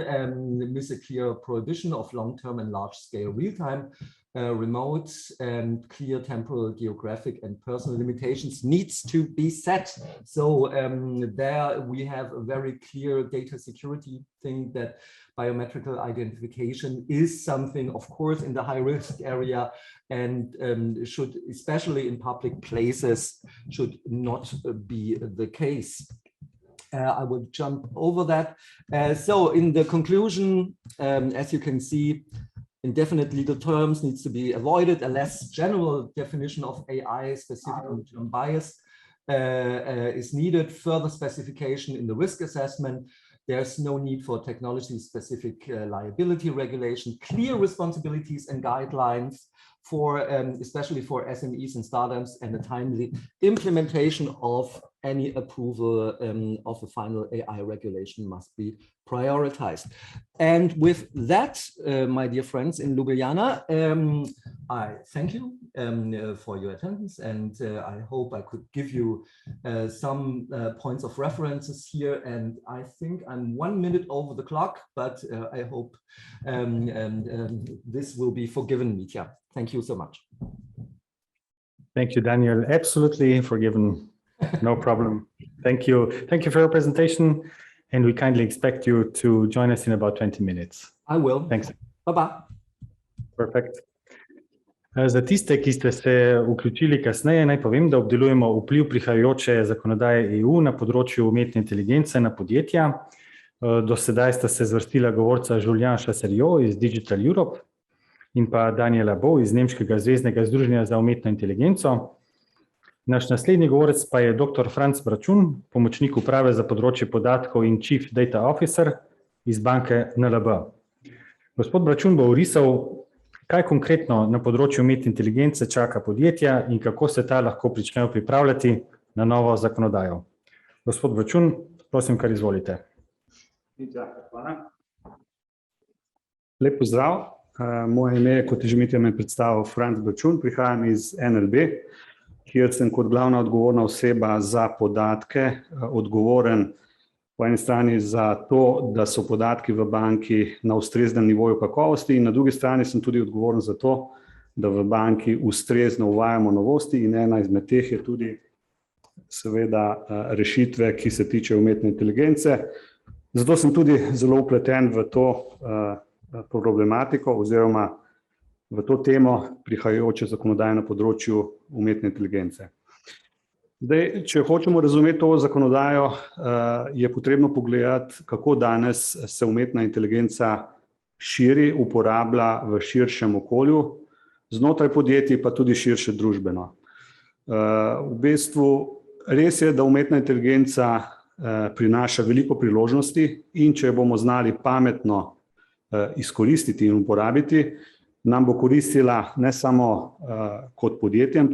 with a clear prohibition of long-term and large-scale real-time, remote and clear temporal, geographic, and personal limitations needs to be set. So there we have a very clear data security thing, that biometrical identification is something, of course, in the high-risk area, and should, especially in public places, should not be the case. I will jump over that. So in the conclusion, as you can see, indefinite legal terms needs to be avoided. A less general definition of AI specific on bias is needed. Further specification in the risk assessment. There's no need for technology-specific liability regulation. Clear responsibilities and guidelines for, especially for SMEs and startups, and a timely implementation of any approval of a final AI regulation must be prioritized. And with that, my dear friends in Ljubljana, I thank you for your attendance, and I hope I could give you some points of references here. And I think I'm 1 minute over the clock, but I hope this will be forgiven, Mitja. Thank you so much. Thank you, Daniel. Absolutely forgiven. No problem. Thank you. Thank you for your presentation. And we kindly expect you to join us in about 20 minutes. I will. Thanks. Bye-bye. Perfect. Za tiste, ki ste se vključili kasneje, naj povem, da obdelujemo vpliv prihajajoče zakonodaje EU na področju umetne inteligence na podjetja. Do sedaj sta se zvrstila govorca Julien Chasseriot iz Digital Europe in pa Daniela Bo iz Nemškega zveznega združenja za umetno inteligenco. Naš naslednji govorec pa je dr. Franc Bračun, pomočnik uprave za področje podatkov in Chief Data Officer iz banke NLB. Gospod Bračun bo orisal, kaj konkretno na področju umetne inteligence čaka podjetja in kako se ta lahko pričnejo pripravljati na novo zakonodajo. Gospod Bračun, prosim, kar izvolite. Lep pozdrav. Moje ime je, kot je že Mitja me predstavil, Franc Bračun, prihajam iz NLB, kjer sem kot glavna odgovorna oseba za podatke, odgovoren po eni strani za to, da so podatki v banki na ustreznem nivoju kakovosti in na drugi strani sem tudi odgovoren za to, da v banki ustrezno uvajamo novosti in ena izmed teh je tudi seveda rešitve, ki se tiče umetne inteligence. Zato sem tudi zelo vpleten v to problematiko oziroma v to temo prihajajoče zakonodaje na področju umetne inteligence. Zdaj, če hočemo razumeti to zakonodajo, je potrebno pogledati, kako danes se umetna inteligenca širi, uporablja v širšem okolju, znotraj podjetij pa tudi širše družbeno. V bistvu res je, da umetna inteligenca prinaša veliko priložnosti in če jo bomo znali pametno izkoristiti in uporabiti, nam bo koristila ne samo kot podjetjem,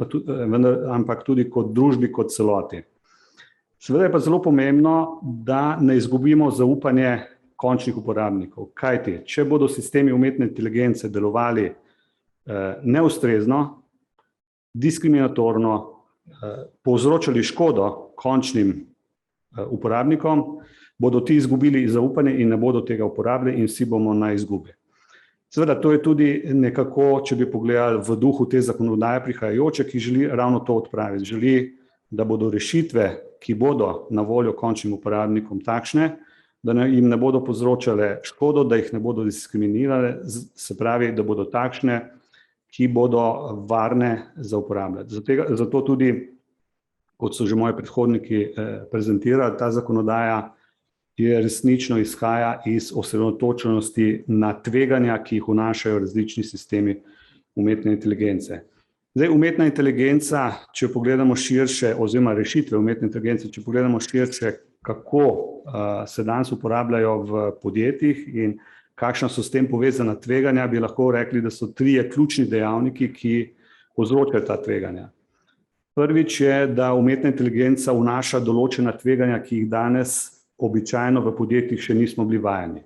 ampak tudi kot družbi, kot celoti. Seveda je pa zelo pomembno, da ne izgubimo zaupanje končnih uporabnikov. Kajti, če bodo sistemi umetne inteligence delovali neustrezno, diskriminatorno, povzročali škodo končnim uporabnikom, bodo ti izgubili zaupanje in ne bodo tega uporabljali in vsi bomo na izgubi. Seveda, to je tudi nekako, če bi pogledali v duhu te zakonodaje prihajajoče, ki želi ravno to odpraviti. Želi, da bodo rešitve, ki bodo na voljo končnim uporabnikom takšne, da jim ne bodo povzročale škodo, da jih ne bodo diskriminirale, se pravi, da bodo takšne, ki bodo varne za uporabljati. Zato tudi, kot so že moji predhodniki prezentirali, ta zakonodaja je resnično izhaja iz osredotočenosti na tveganja, ki jih vnašajo različni sistemi umetne inteligence. Zdaj, umetna inteligenca, če pogledamo širše, oziroma rešitve umetne inteligence, če pogledamo širše, kako se danes uporabljajo v podjetjih in kakšna so s tem povezana tveganja, bi lahko rekli, da so trije ključni dejavniki, ki povzročajo ta tveganja. Prvič je, da umetna inteligenca vnaša določena tveganja, ki jih danes običajno v podjetjih še nismo bili vajeni.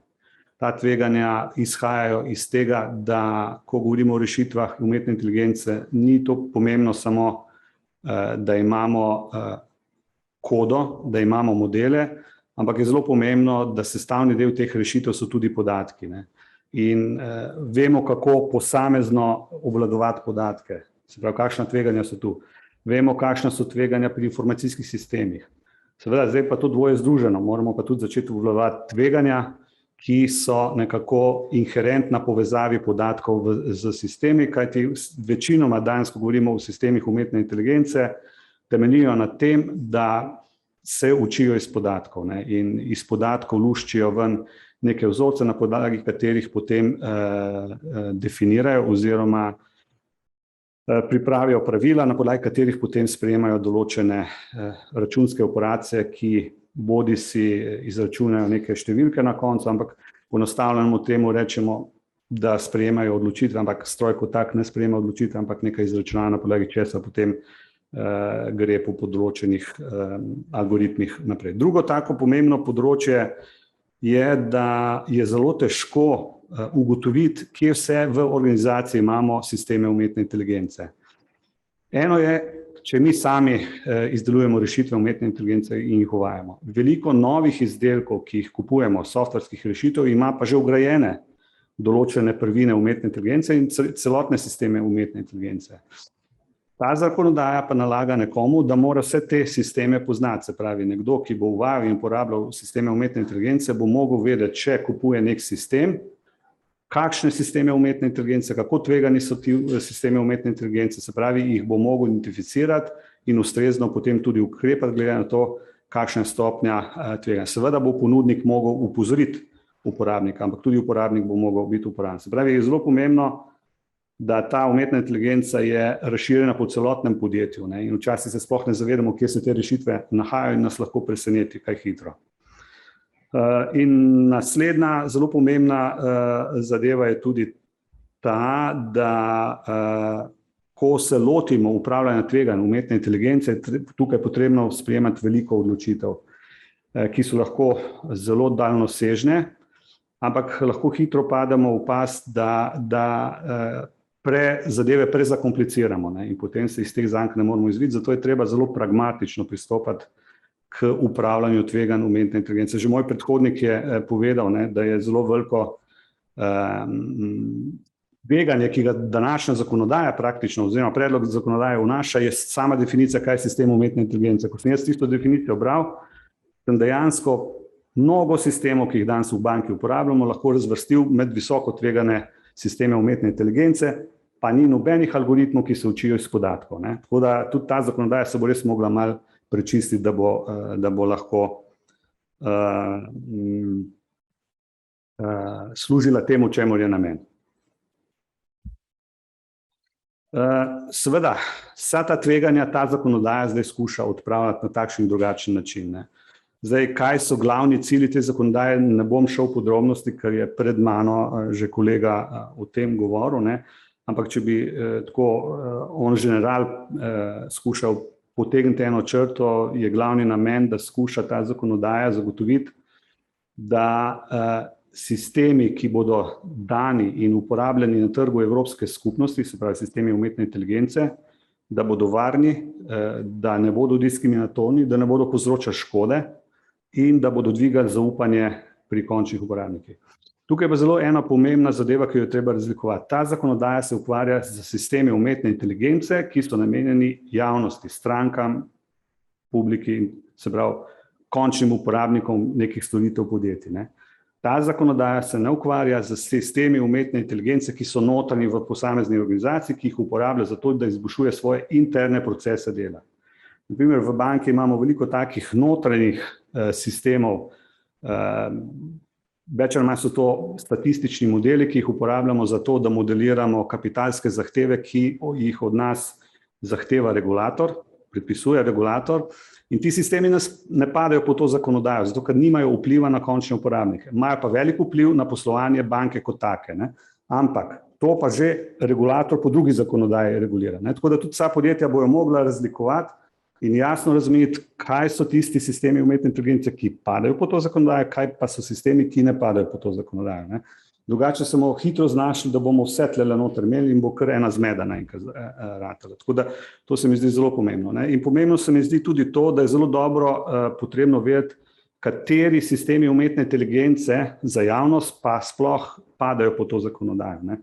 Ta tveganja izhajajo iz tega, da ko govorimo o rešitvah umetne inteligence, ni to pomembno samo, da imamo kodo, da imamo modele, ampak je zelo pomembno, da sestavni del teh rešitev so tudi podatki. In vemo, kako posamezno obvladovati podatke, se pravi, kakšna tveganja so tu. Vemo, kakšna so tveganja pri informacijskih sistemih. Seveda, zdaj pa to dvoje združeno, moramo pa tudi začeti obvladovati tveganja, ki so nekako inherentna povezavi podatkov z sistemi, kajti večinoma danes, ko govorimo o sistemih umetne inteligence, temeljijo na tem, da se učijo iz podatkov in iz podatkov luščijo ven neke vzorce, na podlagi katerih potem definirajo oziroma pripravijo pravila, na podlagi katerih potem sprejemajo določene računske operacije, ki bodisi izračunajo neke številke na koncu, ampak poenostavljeno temu rečemo, da sprejemajo odločitve, ampak stroj kot tak ne sprejema odločitve, ampak nekaj izračuna, na podlagi česa potem gre po področenih algoritmih naprej. Drugo tako pomembno področje je, da je zelo težko ugotoviti, kje vse v organizaciji imamo sisteme umetne inteligence. Eno je, če mi sami izdelujemo rešitve umetne inteligence in jih uvajamo. Veliko novih izdelkov, ki jih kupujemo, softverskih rešitev, ima pa že vgrajene določene prvine umetne inteligence in celotne sisteme umetne inteligence. Ta zakonodaja pa nalaga nekomu, da mora vse te sisteme poznati, se pravi, nekdo, ki bo uvajal in uporabljal sisteme umetne inteligence, bo mogel vedeti, če kupuje nek sistem, kakšne sisteme umetne inteligence, kako tvegani so ti sisteme umetne inteligence, se pravi, jih bo mogel identificirati in ustrezno potem tudi ukrepati, glede na to, kakšna je stopnja tveganja. Seveda bo ponudnik mogel upozoriti uporabnika, ampak tudi uporabnik bo mogel biti uporabljen. Se pravi, je zelo pomembno, da ta umetna inteligenca je razširjena po celotnem podjetju, ne? In včasih se sploh ne zavedamo, kje se te rešitve nahajajo in nas lahko preseneti kaj hitro. In naslednja zelo pomembna zadeva je tudi ta, da ko se lotimo upravljanja tveganj umetne inteligence, tukaj je potrebno sprejemati veliko odločitev, ki so lahko zelo daljnosežne, ampak lahko hitro pademo v past, da zadeve prezakompliciramo, ne? In potem se iz teh zank ne moramo izviti, zato je treba zelo pragmatično pristopati k upravljanju tveganj umetne inteligence. Že moj predhodnik je povedal, ne, da je zelo veliko tveganje, ki ga današnja zakonodaja praktično, oziroma predlog zakonodaje vnaša, je sama definicija, kaj je sistem umetne inteligence. Ko sem jaz tisto definicijo bral, sem dejansko mnogo sistemov, ki jih danes v banki uporabljamo, lahko razvrstil med visoko tvegane sisteme umetne inteligence, pa ni nobenih algoritmov, ki se učijo iz podatkov, ne. Tako da tudi ta zakonodaja se bo res mogla malo prečistiti, da bo lahko služila temu, čemu je namen. Seveda, vsa ta tveganja, ta zakonodaja zdaj skuša odpravljati na takšen in drugačen način, ne. Zdaj, kaj so glavni cilji te zakonodaje, ne bom šel v podrobnosti, ker je pred mano že kolega o tem govoril, ne. Ampak če bi tako on general skušal potegniti eno črto, je glavni namen, da skuša ta zakonodaja zagotoviti, da sistemi, ki bodo dani in uporabljeni na trgu Evropske skupnosti, se pravi sistemi umetne inteligence, da bodo varni, da ne bodo diskriminatorni, da ne bodo povzročali škode in da bodo dvigali zaupanje pri končnih uporabnikih. Tukaj je pa zelo ena pomembna zadeva, ki jo je treba razlikovati. Ta zakonodaja se ukvarja z sistemi umetne inteligence, ki so namenjeni javnosti, strankam, publiki, se pravi končnim uporabnikom nekih storitev podjetij, ne. Ta zakonodaja se ne ukvarja z sistemi umetne inteligence, ki so notranji v posamezni organizaciji, ki jih uporablja za to, da izboljšuje svoje interne procese dela. Na primer, v banki imamo veliko takih notranjih sistemov, več ali manj so to statistični modeli, ki jih uporabljamo za to, da modeliramo kapitalske zahteve, ki jih od nas zahteva regulator, predpisuje regulator. In ti sistemi ne padajo po to zakonodajo, zato ker nimajo vpliva na končne uporabnike. Imajo pa velik vpliv na poslovanje banke kot take, ne? Ampak to pa že regulator po drugi zakonodaji regulira, ne? Tako da tudi vsa podjetja bojo mogla razlikovati in jasno razumeti, kaj so tisti sistemi umetne inteligence, ki padajo po to zakonodajo, kaj pa so sistemi, ki ne padajo po to zakonodajo, ne? Drugače se bomo hitro znašli, da bomo vse tlele noter imeli in bo kar ena zmeda naenkrat ratala. Tako da to se mi zdi zelo pomembno, ne? In pomembno se mi zdi tudi to, da je zelo dobro potrebno vedeti, kateri sistemi umetne inteligence za javnost pa sploh padajo po to zakonodajo, ne?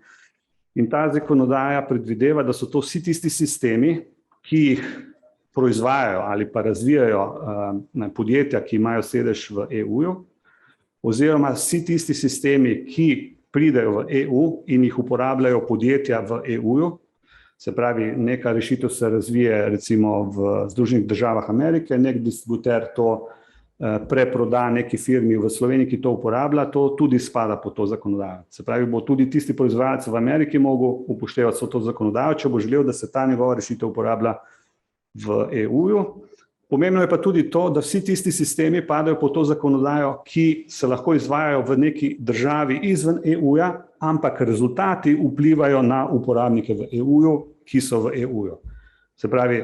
In ta zakonodaja predvideva, da so to vsi tisti sistemi, ki jih proizvajajo ali pa razvijajo podjetja, ki imajo sedež v EU-ju, oziroma vsi tisti sistemi, ki pridejo v EU in jih uporabljajo podjetja v EU-ju, se pravi, neka rešitev se razvije recimo v Združenih državah Amerike, nek distributer to preproda neki firmi v Sloveniji, ki to uporablja, to tudi spada po to zakonodajo. Se pravi, bo tudi tisti proizvajalec v Ameriki mogel upoštevati so to zakonodajo, če bo želel, da se ta njegova rešitev uporablja v EU-ju. Pomembno je pa tudi to, da vsi tisti sistemi padajo po to zakonodajo, ki se lahko izvajajo v neki državi izven EU-ja, ampak rezultati vplivajo na uporabnike v EU-ju, ki so v EU-ju. Se pravi,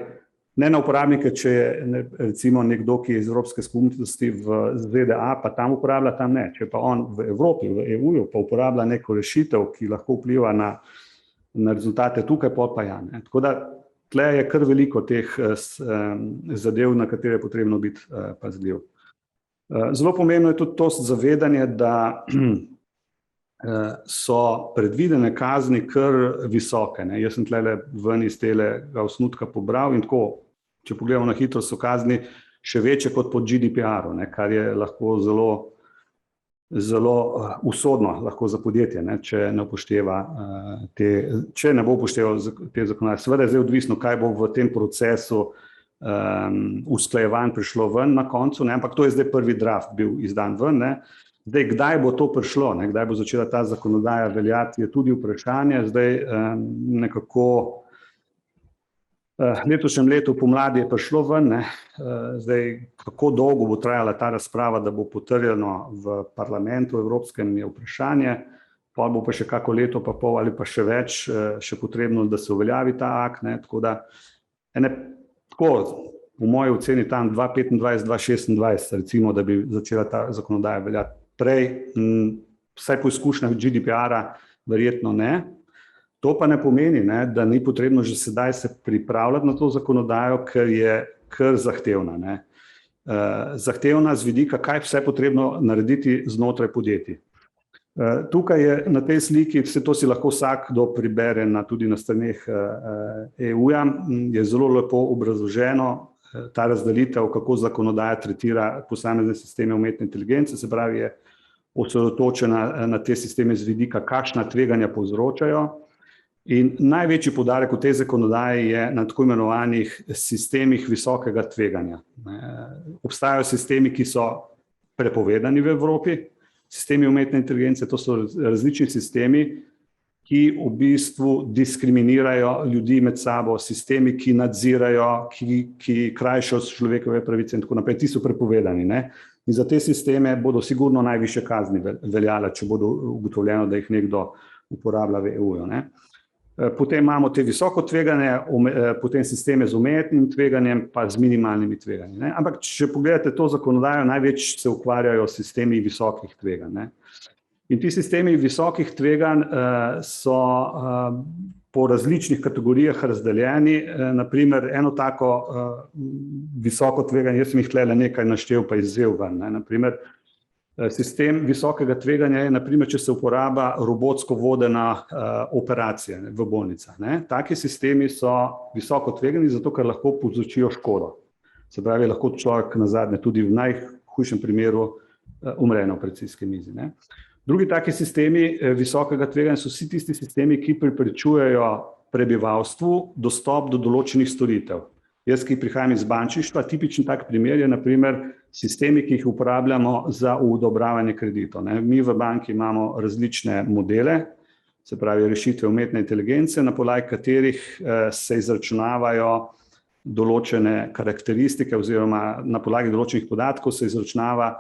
ne na uporabnike, če je recimo nekdo, ki je iz Evropske skupnosti v ZDA, pa tam uporablja, tam ne. Če pa on v Evropi, v EU-ju, pa uporablja neko rešitev, ki lahko vpliva na rezultate tukaj, pa ja, ne. Tako da tle je kar veliko teh zadev, na katere je potrebno biti pazljiv. Zelo pomembno je tudi to zavedanje, da so predvidene kazni kar visoke, ne. Jaz sem tlele ven iz tega osnutka pobral in tako, če pogledamo na hitro, so kazni še večje kot pod GDPR-u, ne, kar je lahko zelo usodno lahko za podjetje, ne, če ne bo upošteval te zakonodaje. Seveda je zdaj odvisno, kaj bo v tem procesu usklajevanj prišlo ven na koncu, ne, ampak to je zdaj prvi draft bil izdan ven, ne. Zdaj, kdaj bo to prišlo, ne, kdaj bo začela ta zakonodaja veljati, je tudi vprašanje. Zdaj nekako letošnjem letu pomladi je prišlo ven, ne. Zdaj, kako dolgo bo trajala ta razprava, da bo potrjeno v parlamentu evropskem, je vprašanje, pa bo pa še kako leto pa pol ali pa še več še potrebno, da se uveljavi ta akt, ne, tako da tako v moji oceni tam 2025-2026 recimo, da bi začela ta zakonodaja veljati prej, vsaj po izkušnjah GDPR-a verjetno ne. To pa ne pomeni, ne, da ni potrebno že sedaj se pripravljati na to zakonodajo, ker je kar zahtevna, ne. Zahtevna z vidika, kaj vse potrebno narediti znotraj podjetij. Tukaj je na tej sliki, vse to si lahko vsakdo pribere tudi na straneh EU-ja, je zelo lepo obrazloženo ta razdelitev, kako zakonodaja tretira posamezne sisteme umetne inteligence, se pravi je osredotočena na te sisteme z vidika, kakšna tveganja povzročajo. In največji poudarek v tej zakonodaji je na tako imenovanih sistemih visokega tveganja. Obstajajo sistemi, ki so prepovedani v Evropi, sistemi umetne inteligence, to so različni sistemi, ki v bistvu diskriminirajo ljudi med sabo, sistemi, ki nadzirajo, ki krajšajo človekove pravice in tako naprej, ti so prepovedani, ne. In za te sisteme bodo sigurno najvišje kazni veljale, če bodo ugotovljeno, da jih nekdo uporablja v EU-ju, ne. Potem imamo te visoko tveganje, potem sisteme z umetnim tveganjem, pa z minimalnimi tveganji, ne. Ampak če pogledate to zakonodajo, največ se ukvarjajo s sistemi visokih tveganj, ne. In ti sistemi visokih tveganj so po različnih kategorijah razdeljeni, naprimer eno tako visoko tveganje, jaz sem jih tlele nekaj naštel pa izvzel ven, ne, naprimer sistem visokega tveganja je, naprimer, če se uporaba robotsko vodena operacija v bolnicah, ne. Taki sistemi so visoko tvegani, zato ker lahko povzročijo škodo. Se pravi, lahko človek nazadnje tudi v najhujšem primeru umre na operacijski mizi, ne. Drugi taki sistemi visokega tveganja so vsi tisti sistemi, ki preprečujejo prebivalstvu dostop do določenih storitev. Jaz, ki prihajam iz bančništva, tipičen tak primer je naprimer sistemi, ki jih uporabljamo za odobravanje kreditov, ne. Mi v banki imamo različne modele, se pravi rešitve umetne inteligence, na podlagi katerih se izračunavajo določene karakteristike oziroma na podlagi določenih podatkov se izračunava,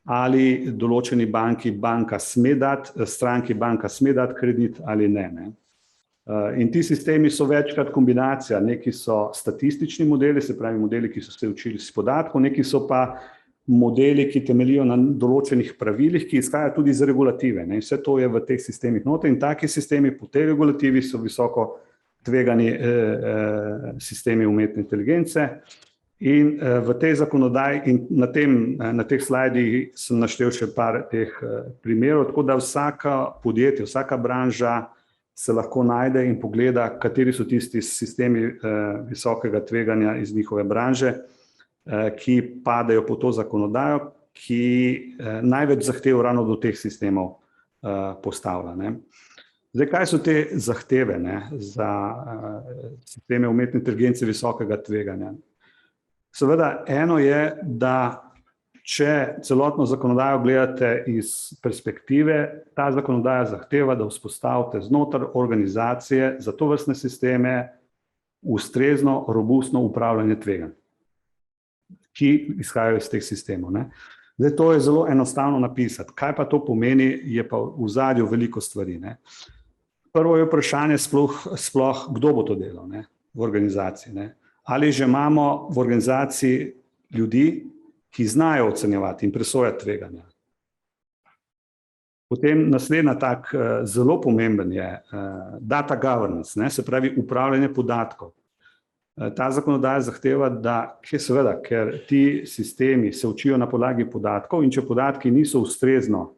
ali določeni banka sme dati, stranki banka sme dati kredit ali ne, ne. In ti sistemi so večkrat kombinacija, neki so statistični modeli, se pravi modeli, ki so se učili iz podatkov, neki so pa modeli, ki temeljijo na določenih pravilih, ki izhajajo tudi iz regulative, ne. Vse to je v teh sistemih noter in taki sistemi po tej regulativi so visoko tvegani sistemi umetne inteligence. In v tej zakonodaji in na teh slajdih sem naštel še par teh primerov, tako da vsaka podjetje, vsaka branža se lahko najde in pogleda, kateri so tisti sistemi visokega tveganja iz njihove branže, ki padajo po to zakonodajo, ki največ zahtev ravno do teh sistemov postavlja, ne. Zdaj, kaj so te zahteve, ne, za sisteme umetne inteligence visokega tveganja? Seveda, eno je, da če celotno zakonodajo gledate iz perspektive, ta zakonodaja zahteva, da vzpostavite znotraj organizacije za tovrstne sisteme ustrezno, robustno upravljanje tveganj, ki izhajajo iz teh sistemov, ne. Zdaj, to je zelo enostavno napisati. Kaj pa to pomeni, je pa v ozadju veliko stvari, ne. Prvo je vprašanje sploh, kdo bo to delal, ne, v organizaciji, ne. Ali že imamo v organizaciji ljudi, ki znajo ocenjevati in presojati tveganja. Potem naslednja tak zelo pomemben je data governance, ne, se pravi upravljanje podatkov. Ta zakonodaja zahteva, da, seveda, ker ti sistemi se učijo na podlagi podatkov in če podatki niso ustrezno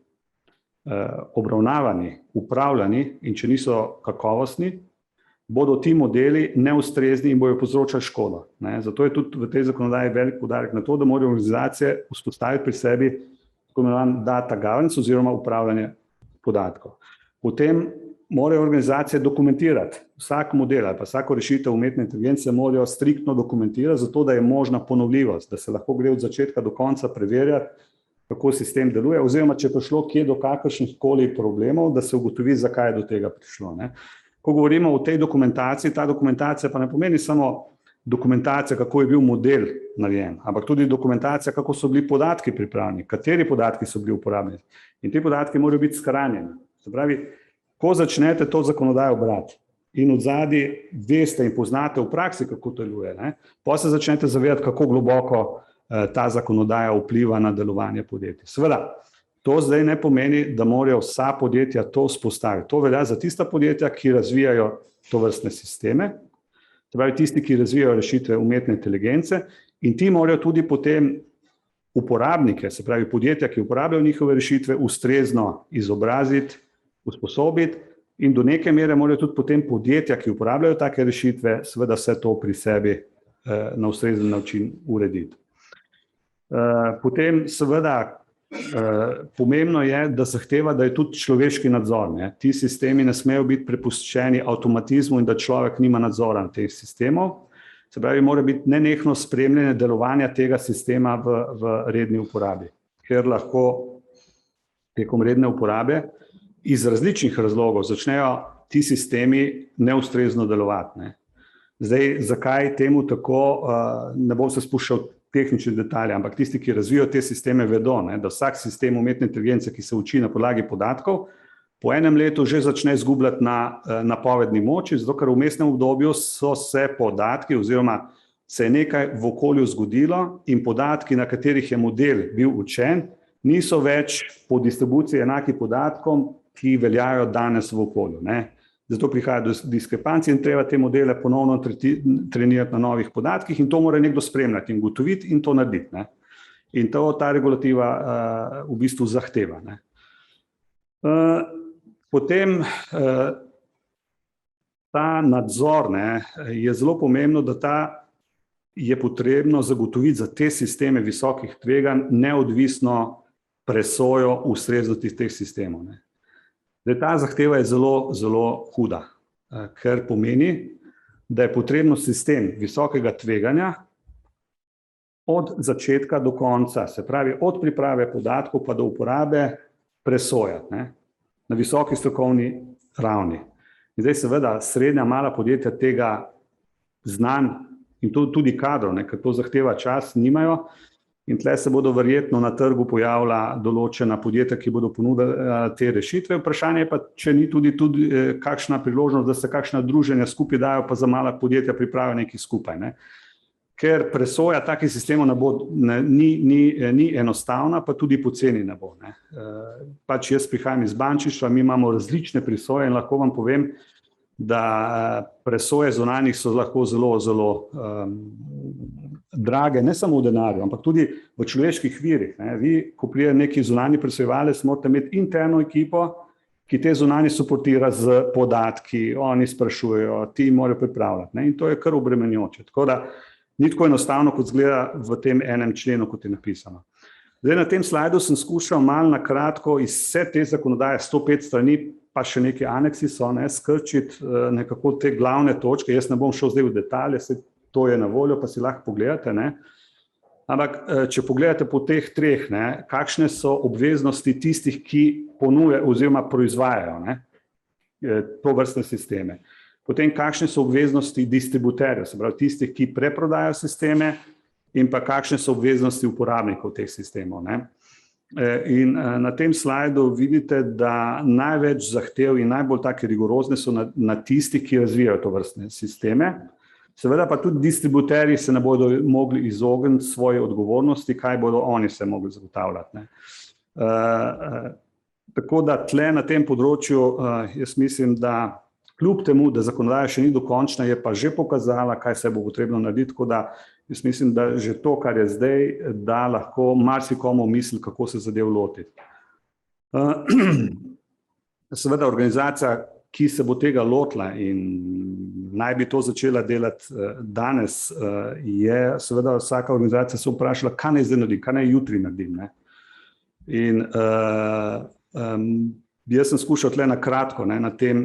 obravnavani, upravljani in če niso kakovostni, bodo ti modeli neustrezni in bojo povzročali škodo, ne. Zato je tudi v tej zakonodaji velik poudarek na to, da morajo organizacije vzpostaviti pri sebi tako imenovan data governance oziroma upravljanje podatkov. Potem morajo organizacije dokumentirati vsak model ali pa vsako rešitev umetne inteligence morajo striktno dokumentirati, zato da je možna ponovljivost, da se lahko gre od začetka do konca preverjati, kako sistem deluje, oziroma če je prišlo kje do kakršnih koli problemov, da se ugotovi, zakaj je do tega prišlo. Ne. Ko govorimo o tej dokumentaciji, ta dokumentacija pa ne pomeni samo dokumentacija, kako je bil model narejen, ampak tudi dokumentacija, kako so bili podatki pripravljeni, kateri podatki so bili uporabljeni. In ti podatki morajo biti shranjeni. Se pravi, ko začnete to zakonodajo brati in odzadaj veste in poznate v praksi, kako to deluje, potem se začnete zavedati, kako globoko ta zakonodaja vpliva na delovanje podjetij. Seveda, to zdaj ne pomeni, da morajo vsa podjetja to vzpostaviti. To velja za tista podjetja, ki razvijajo tovrstne sisteme, se pravi tisti, ki razvijajo rešitve umetne inteligence, in ti morajo tudi potem uporabnike, se pravi podjetja, ki uporabljajo njihove rešitve, ustrezno izobraziti, usposobiti, in do neke mere morajo tudi potem podjetja, ki uporabljajo take rešitve, seveda vse to pri sebi na ustrezen način urediti. Potem seveda pomembno je, da zahteva, da je tudi človeški nadzor. Ne. Ti sistemi ne smejo biti prepuščeni avtomatizmu in da človek nima nadzora nad teh sistemov. Se pravi, mora biti nenehno spremljanje delovanja tega sistema v redni uporabi, ker lahko tekom redne uporabe iz različnih razlogov začnejo ti sistemi neustrezno delovati. Ne. Zdaj, zakaj temu tako, ne bom se spuščal tehnične detalje, ampak tisti, ki razvijajo te sisteme, vedo, da vsak sistem umetne inteligence, ki se uči na podlagi podatkov, po enem letu že začne izgubljati na napovedni moči, zato ker v vmesnem obdobju so se podatki oziroma se je nekaj v okolju zgodilo in podatki, na katerih je model bil učen, niso več po distribuciji enaki podatkom, ki veljajo danes v okolju. Ne. Zato prihaja do diskrepancije in treba te modele ponovno trenirati na novih podatkih in to mora nekdo spremljati in ugotoviti in to narediti. Ne. In to ta regulativa v bistvu zahteva. Ne. Potem ta nadzor, je zelo pomembno, da je potrebno zagotoviti za te sisteme visokih tveganj neodvisno presojo ustreznosti teh sistemov. Ne. Zdaj, ta zahteva je zelo, zelo huda, ker pomeni, da je potrebno sistem visokega tveganja od začetka do konca, se pravi od priprave podatkov pa do uporabe presojati, ne, na visoki strokovni ravni. In zdaj seveda srednja mala podjetja tega znanj in tudi kadrov, ker to zahteva čas, nimajo. In tle se bodo verjetno na trgu pojavila določena podjetja, ki bodo ponudila te rešitve. Vprašanje je pa, če ni tudi kakšna priložnost, da se kakšna druženja skupaj dajo, pa za mala podjetja pripravijo nekaj skupaj. Ne. Ker presoja takih sistemov ni enostavna, pa tudi poceni ne bo. Ne. Pač jaz prihajam iz bančništva, mi imamo različne presoje in lahko vam povem, da presoje zunanjih so lahko zelo, zelo drage, ne samo v denarju, ampak tudi v človeških virih. Ne. Vi, ko pride neki zunanji presojevalec, morate imeti interno ekipo, ki te zunanje suportira z podatki, oni sprašujejo, ti morajo pripravljati. Ne. In to je kar obremenjujoče. Tako da ni tako enostavno, kot izgleda v tem enem členu, kot je napisano. Zdaj, na tem slajdu sem skušal malo na kratko iz vse te zakonodaje 105 strani, pa še neki aneksi so, skrčiti nekako te glavne točke. Jaz ne bom šel zdaj v detalje, to je na voljo, pa si lahko pogledate. Ne. Ampak, če pogledate po teh treh, kakšne so obveznosti tistih, ki ponujajo oziroma proizvajajo to vrstne sisteme. Potem, kakšne so obveznosti distributerjev, se pravi tistih, ki preprodajajo sisteme, in pa kakšne so obveznosti uporabnikov teh sistemov. Ne. In na tem slajdu vidite, da največ zahtev in najbolj take rigorozne so na tistih, ki razvijajo to vrstne sisteme. Seveda pa tudi distributerji se ne bodo mogli izogniti svoje odgovornosti, kaj bodo oni se mogli zagotavljati. Ne. Tako da tle na tem področju jaz mislim, da kljub temu, da zakonodaja še ni dokončna, je pa že pokazala, kaj se bo potrebno narediti, tako da jaz mislim, da že to, kar je zdaj, da lahko marsikomu misli, kako se zadev lotiti. Seveda organizacija, ki se bo tega lotila in naj bi to začela delati danes, je seveda vsaka organizacija se vprašala, kaj naj zdaj naredim, kaj naj jutri naredim. Ne? In Jaz sem skušal tle na kratko, na tem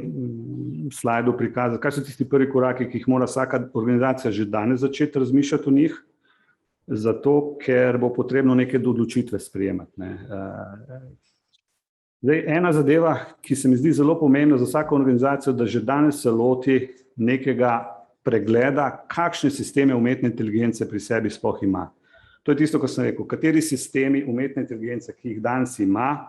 slajdu prikazati, kaj so tisti prvi koraki, ki jih mora vsaka organizacija že danes začeti razmišljati o njih, zato ker bo potrebno neke odločitve sprejemati. Zdaj, ena zadeva, ki se mi zdi zelo pomembna za vsako organizacijo, da že danes se loti nekega pregleda, kakšne sisteme umetne inteligence pri sebi sploh ima. To je tisto, kar sem rekel, kateri sistemi umetne inteligence, ki jih danes ima,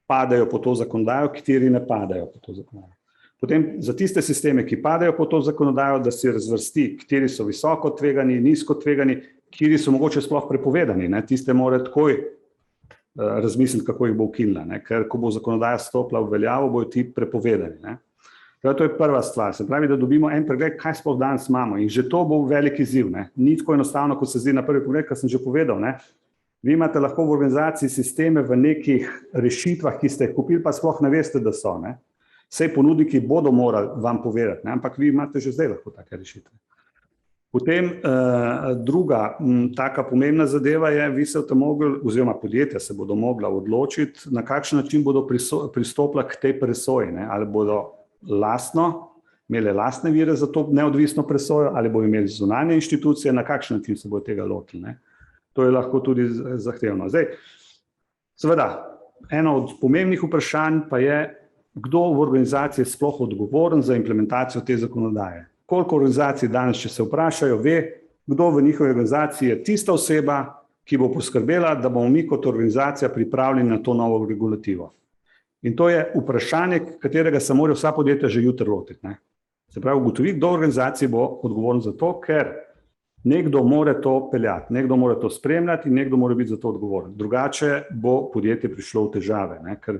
padajo po to zakonodajo, kateri ne padajo po to zakonodajo. Potem za tiste sisteme, ki padajo po to zakonodajo, da se razvrsti, kateri so visoko tvegani, nizko tvegani, kateri so mogoče sploh prepovedani. Tiste mora takoj razmisliti, kako jih bo ukinila, ker ko bo zakonodaja stopila v veljavo, bojo ti prepovedani. To je prva stvar, se pravi, da dobimo en pregled, kaj sploh danes imamo in že to bo velik izziv. Ni tako enostavno, kot se zdi na prvi pogled, kar sem že povedal. Vi imate lahko v organizaciji sisteme v nekih rešitvah, ki ste jih kupili, pa sploh ne veste, da so. Vsej ponudniki bodo morali vam povedati, ampak vi imate že zdaj lahko take rešitve. Potem druga taka pomembna zadeva je, vi se boste mogli, oziroma podjetja se bodo mogla odločiti, na kakšen način bodo pristopila k tej presoji, ali bodo imeli lastne vire za to neodvisno presojo, ali bodo imeli zunanje inštitucije, na kakšen način se bodo tega lotili. To je lahko tudi zahtevno. Zdaj, seveda, eno od pomembnih vprašanj pa je, kdo v organizaciji je sploh odgovoren za implementacijo te zakonodaje. Koliko organizacij danes, če se vprašajo, ve, kdo v njihovi organizaciji je tista oseba, ki bo poskrbela, da bomo mi kot organizacija pripravljeni na to novo regulativo. In to je vprašanje, katerega se morajo vsa podjetja že jutri lotiti. Se pravi, ugotoviti, kdo v organizaciji bo odgovoren za to, ker nekdo mora to peljati, nekdo mora to spremljati in nekdo mora biti za to odgovoren. Drugače bo podjetje prišlo v težave, ker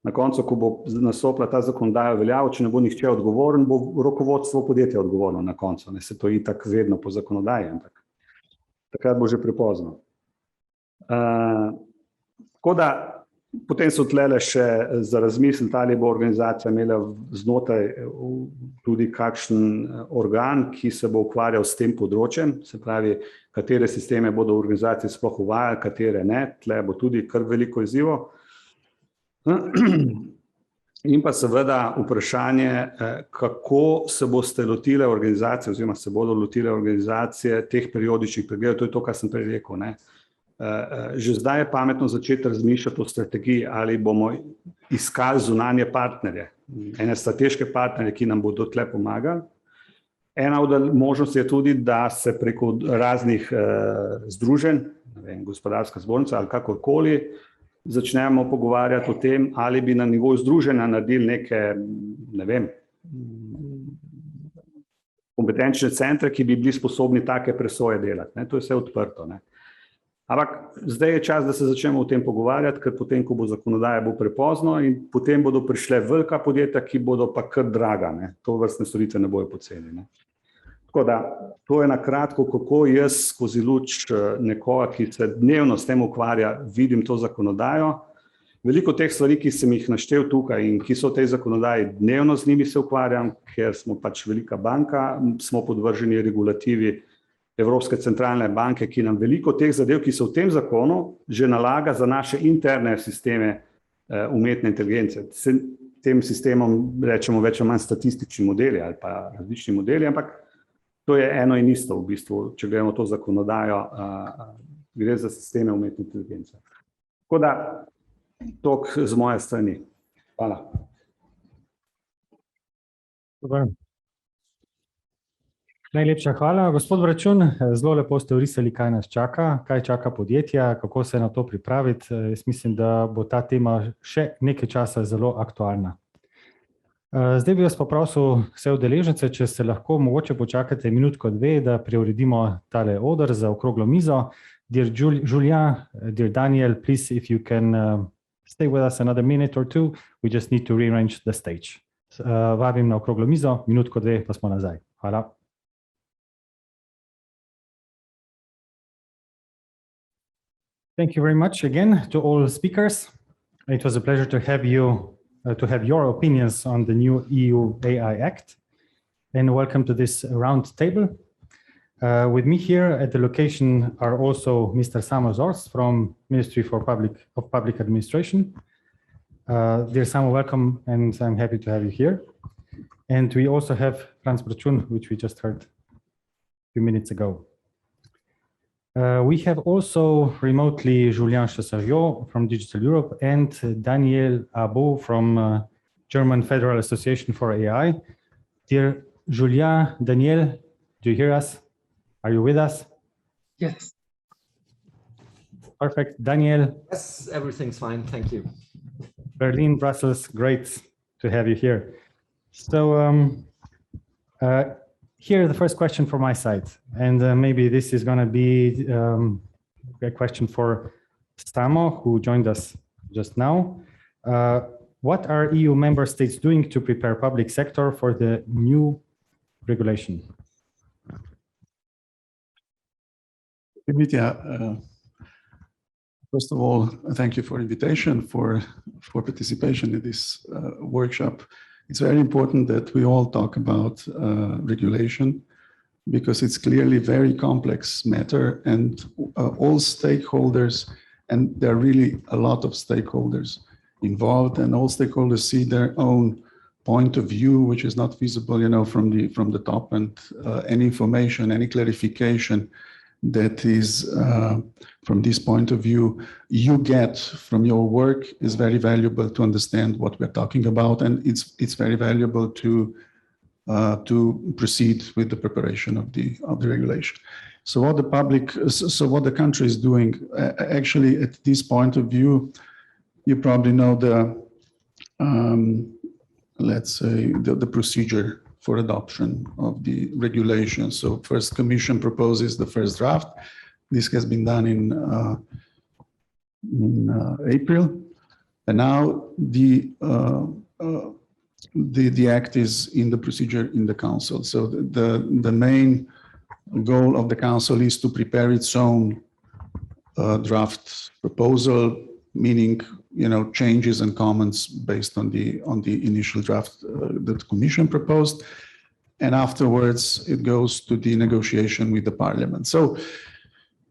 na koncu, ko bo nastopila ta zakonodaja v veljavo, če ne bo nihče odgovoren, bo rokovodstvo podjetja odgovorno na koncu. Se to itak vedno po zakonodaji, ampak takrat bo že prepozno. Tako da potem so tlele še za razmisliti, ali bo organizacija imela znotraj tudi kakšen organ, ki se bo ukvarjal s tem področjem, se pravi, katere sisteme bodo v organizaciji sploh uvajali, katere ne, tle bo tudi kar veliko izzivov. In pa seveda vprašanje, kako se boste lotile organizacije, oziroma se bodo lotile organizacije teh periodičnih pregledov, to je to, kar sem prej rekel, Že zdaj je pametno začeti razmišljati o strategiji, ali bomo iskali zunanje partnerje, ene strateške partnerje, ki nam bodo tle pomagali. Ena od možnosti je tudi, da se preko raznih združenj, gospodarska zbornica ali kakorkoli, začnemo pogovarjati o tem, ali bi na nivoju združenja naredili neke, kompetenčne centre, ki bi bili sposobni take presoje delati. To je vse odprto. Ampak zdaj je čas, da se začnemo o tem pogovarjati, ker potem, ko bo zakonodaja, bo prepozno in potem bodo prišle velika podjetja, ki bodo pa kar draga. To vrstne storitve ne bojo poceni. Tako da, to je na kratko, kako jaz skozi luč nekoga, ki se dnevno s tem ukvarja, vidim to zakonodajo. Veliko teh stvari, ki sem jih naštel tukaj in ki so v tej zakonodaji, dnevno z njimi se ukvarjam, ker smo pač velika banka, smo podvrženi regulativi Evropske centralne banke, ki nam veliko teh zadev, ki so v tem zakonu, že nalaga za naše interne sisteme umetne inteligence. Tem sistemom rečemo več ali manj statistični modeli ali pa različni modeli, ampak to je eno in isto v bistvu, če gledamo to zakonodajo, gre za sisteme umetne inteligence. Tako da, toliko z moje strani. Hvala. Super. Najlepša hvala. Gospod Bračun, zelo lepo ste orisali, kaj nas čaka, kaj čaka podjetja, kako se na to pripraviti. Jaz mislim, da bo ta tema še nekaj časa zelo aktualna. Zdaj bi vas poprosil vse udeležence, če se lahko mogoče počakate minutko dve, da preuredimo tale oder za okroglo mizo. Dear Julia, dear Daniel, please, if you can stay with us another minute or two, we just need to rearrange the stage. Vabim na okroglo mizo, minutko dve pa smo nazaj. Hvala. Thank you very much again to all speakers. It was a pleasure to have you, to have your opinions on the new EU AI Act. And welcome to this round table. With me here at the location are also Mr. Samuel Zors from Ministry of Public Administration, Dear Samo, welcome, and I'm happy to have you here. And we also have Franz Brachun, which we just heard a few minutes ago. We have also remotely Julien Chasseriot from Digital Europe and Daniel Abo from German Federal Association for AI. Dear Julien, Daniel, do you hear us? Are you with us? Yes. Perfect. Daniel? Yes, everything's fine. Thank you. Berlin, Brussels, great to have you here. So here, the first question from my side, and maybe this is going to be a question for Samo, who joined us just now. What are EU member states doing to prepare public sector for the new regulation? Mitya, first of all, thank you for invitation, for participation in this workshop. It's very important that we all talk about regulation, because it's clearly a very complex matter, and all stakeholders, and there are really a lot of stakeholders involved, and all stakeholders see their own point of view, which is not visible, you know, from the top, and any information, any clarification that is from this point of view you get from your work is very valuable to understand what we're talking about, and it's very valuable to proceed with the preparation of the regulation. So what the country is doing, actually at this point of view, you probably know the let's say the procedure for adoption of the regulation. So first, Commission proposes the first draft. This has been done in April, and now the act is in the procedure in the Council. So the main goal of the Council is to prepare its own draft proposal, meaning, you know, changes and comments based on the initial draft that the Commission proposed, and afterwards it goes to the negotiation with the Parliament. So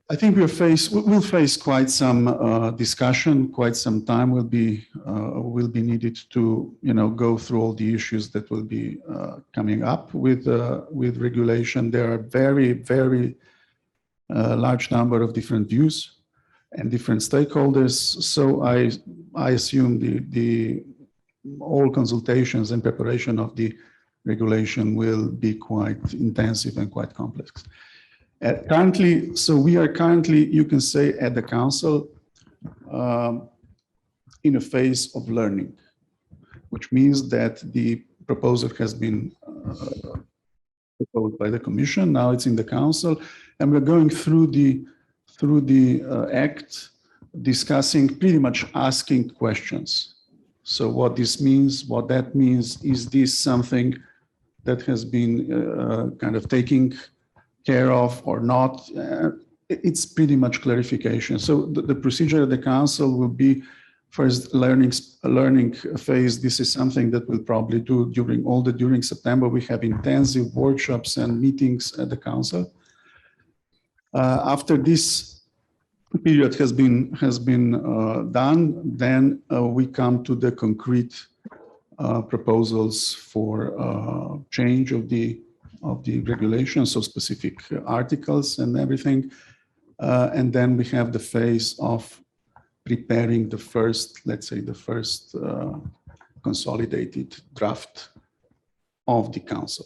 I think we'll face quite some discussion, quite some time will be needed to, you know, go through all the issues that will be coming up with regulation. There are very large number of different views and different stakeholders. So I assume the all consultations and preparation of the regulation will be quite intensive and quite complex. Currently, we are currently, you can say, at the Council in a phase of learning, which means that the proposal has been proposed by the Commission. Now it's in the Council, and we're going through the act, discussing, pretty much asking questions. So what this means, what that means, is this something that has been kind of taking care of or not? It's pretty much clarification. So the procedure of the Council will be first a learning phase. This is something that we'll probably do during September. We have intensive workshops and meetings at the Council. After this period has been done, then we come to the concrete proposals for change of the regulation, so specific articles and everything, and then we have the phase of preparing the first, let's say, the first consolidated draft of the Council,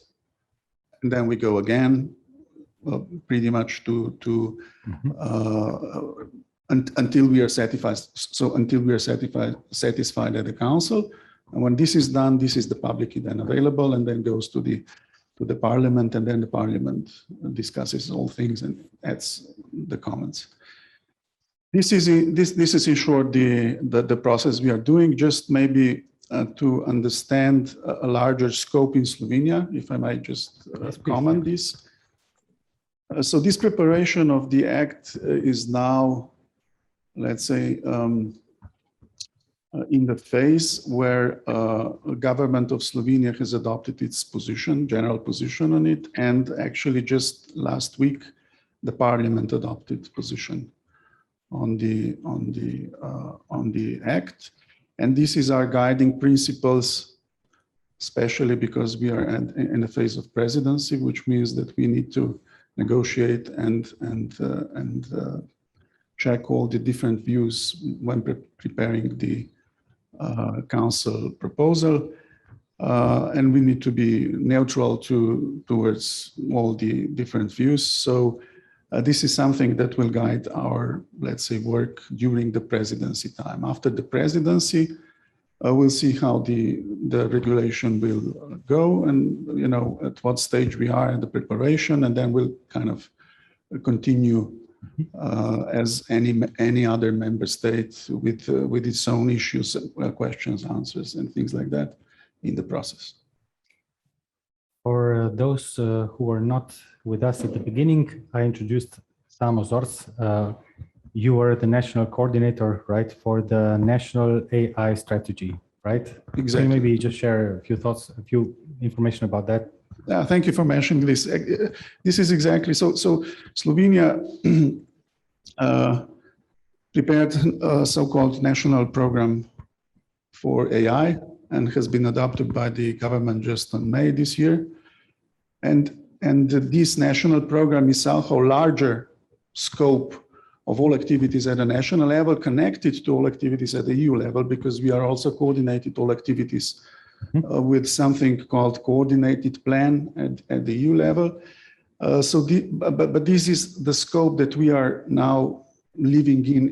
and then we go again. Pretty much until we are satisfied. So until we are satisfied at the Council, and when this is done, this is the publicly then available, and then goes to the Parliament, and then the Parliament discusses all things and adds the comments. This is in short the process we are doing. Just maybe to understand a larger scope in Slovenia, if I might just comment this. So this preparation of the act is now, let's say, in the phase where government of Slovenia has adopted its position, general position on it, and actually just last week, the Parliament adopted position on the act. And this is our guiding principles, especially because we are in the phase of presidency, which means that we need to negotiate and check all the different views when preparing the council proposal. And we need to be neutral towards all the different views. So this is something that will guide our, let's say, work during the presidency time. After the presidency, we'll see how the regulation will go and, you know, at what stage we are in the preparation, and then we'll kind of continue as any other member state with its own issues, questions, answers, and things like that in the process. For those who are not with us at the beginning, I introduced Samo Zorc. You are the national coordinator, right, for the national AI strategy, right? Exactly. Can you maybe just share a few thoughts, a few information about that? Thank you for mentioning this. This is exactly so. Slovenia prepared a so-called national program for AI and has been adopted by the government just in May this year. And this national program is somehow larger scope of all activities at a national level, connected to all activities at the EU level, because we are also coordinated all activities with something called coordinated plan at the EU level. But this is the scope that we are now living in.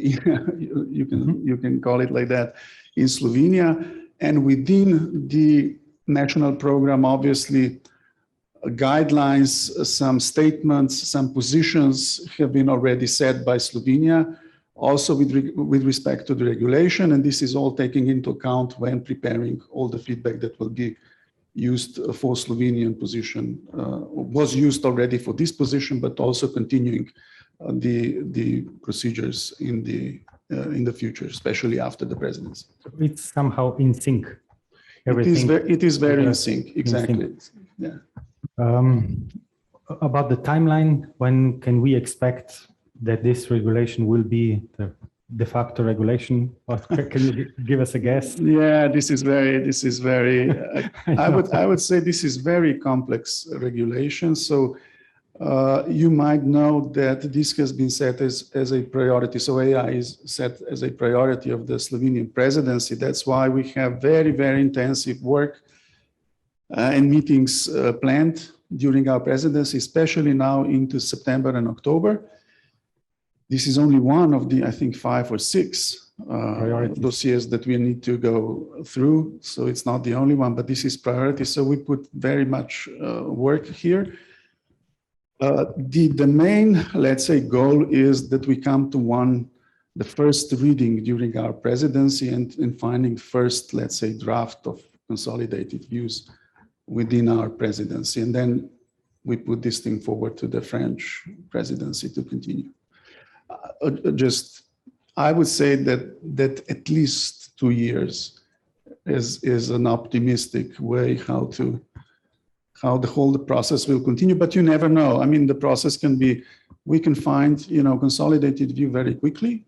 You can call it like that, in Slovenia. And within the national program, obviously, guidelines, some statements, some positions have been already set by Slovenia, also with respect to the regulation. And this is all taking into account when preparing all the feedback that will be used for Slovenian position, was used already for this position, but also continuing the procedures in the future, especially after the presidency. It's somehow in sync. It is very in sync, exactly. In sync. Yeah. About the timeline, when can we expect that this regulation will be the de facto regulation? Or can you give us a guess? Yeah, this is very. I would say this is very complex regulation. So you might know that this has been set as a priority. So AI is set as a priority of the Slovenian presidency. That's why we have very, very intensive work and meetings planned during our presidency, especially now into September and October. This is only one of the, I think, 5 or 6 dossiers that we need to go through. So it's not the only one, but this is priority. So we put very much work here. The main, let's say, goal is that we come to the first reading during our presidency and finding first, let's say, draft of consolidated views within our presidency. And then we put this thing forward to the French presidency to continue. I would say that at least 2 years is an optimistic way how the whole process will continue, but you never know. I mean, the process can be, we can find, consolidated view very quickly.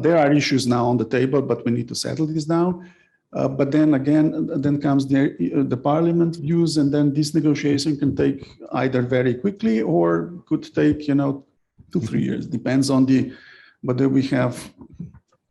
There are issues now on the table, but we need to settle this down. But then again, then comes the parliament views, and then this negotiation can take either very quickly or could take, 2-3 years. Depends on whether we have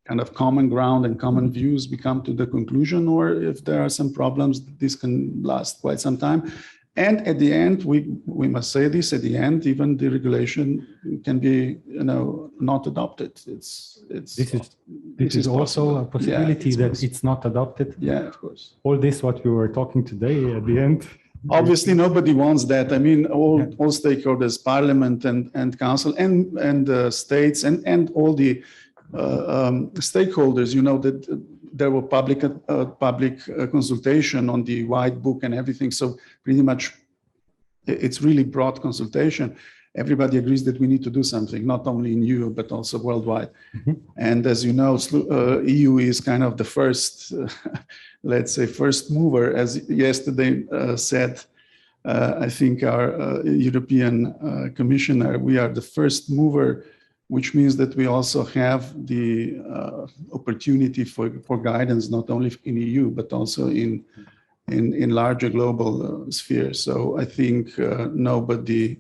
kind of common ground and common views, we come to the conclusion, or if there are some problems, this can last quite some time. And at the end, we must say this, at the end, even the regulation can be, not adopted. This is also a possibility that it's not adopted. Yeah, of course. All this, what we were talking today at the end. Obviously, nobody wants that. I mean, all stakeholders, parliament and council and states and all the stakeholders, that there were public consultation on the white book and everything. So pretty much it's really broad consultation. Everybody agrees that we need to do something, not only in EU, but also worldwide. And as you know, EU is kind of the first, let's say, first mover. As yesterday said, I think our European commissioner, we are the first mover which means that we also have the opportunity for guidance, not only in EU, but also in larger global sphere. So I think nobody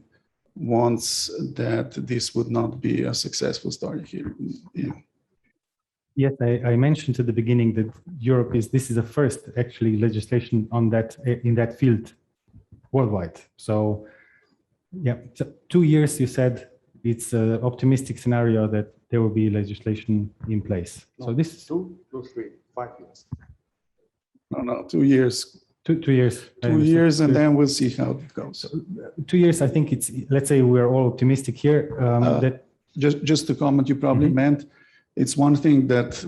wants that this would not be a successful story here. Yeah. Yes, I mentioned at the beginning that this is the first actually legislation on that in that field worldwide. So yeah, so 2 years you said it's an optimistic scenario that there will be legislation in place. No, so this is 2 to 3, 5 years. No, 2 years. 2 years. 2 years, and then we'll see how it goes. 2 years, I think it's, let's say we're all optimistic here. That just to comment, you probably meant it's one thing that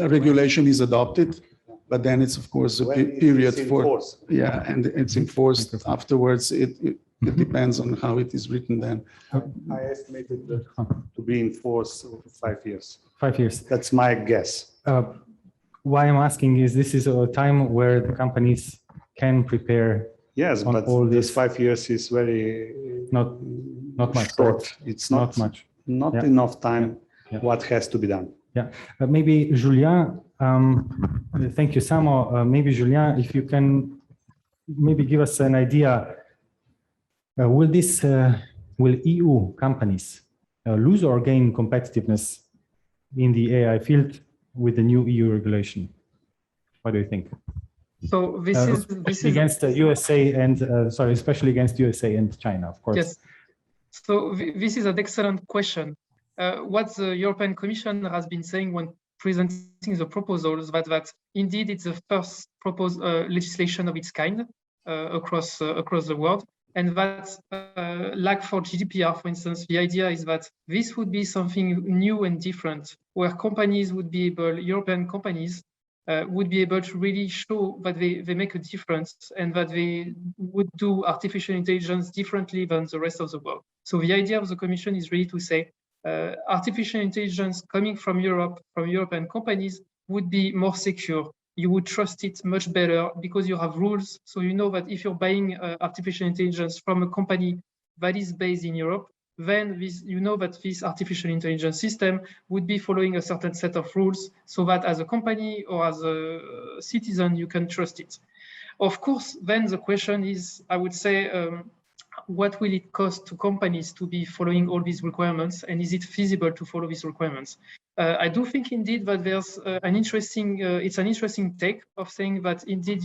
a regulation is adopted, but then it's of course a period for and it's enforced afterwards. It depends on how it is written then. I estimated that to be in force 5 years. 5 years. That's my guess. Why I'm asking is this is a time where the companies can prepare. Yes, but all this 5 years is very not much short. right? It's not much. Not enough time. What has to be done? Yeah, maybe Julien. Thank you, Samo. Maybe Julien, if you can, maybe give us an idea. Will EU companies lose or gain competitiveness in the AI field with the new EU regulation? What do you think? So this is against the USA and especially against USA and China, of course. Yes. So this is an excellent question. What the European Commission has been saying when presenting the proposals, that indeed it's the first proposed legislation of its kind across the world, and that like for GDPR, for instance, the idea is that this would be something new and different, where companies would be able, European companies would be able to really show that they make a difference and that they would do artificial intelligence differently than the rest of the world. So the idea of the Commission is really to say artificial intelligence coming from Europe, from European companies, would be more secure. You would trust it much better because you have rules. So you know that if you're buying artificial intelligence from a company that is based in Europe, then you know that this artificial intelligence system would be following a certain set of rules, so that as a company or as a citizen, you can trust it. Of course, then the question is, I would say, what will it cost to companies to be following all these requirements, and is it feasible to follow these requirements? I do think indeed that there's it's an interesting take of saying that indeed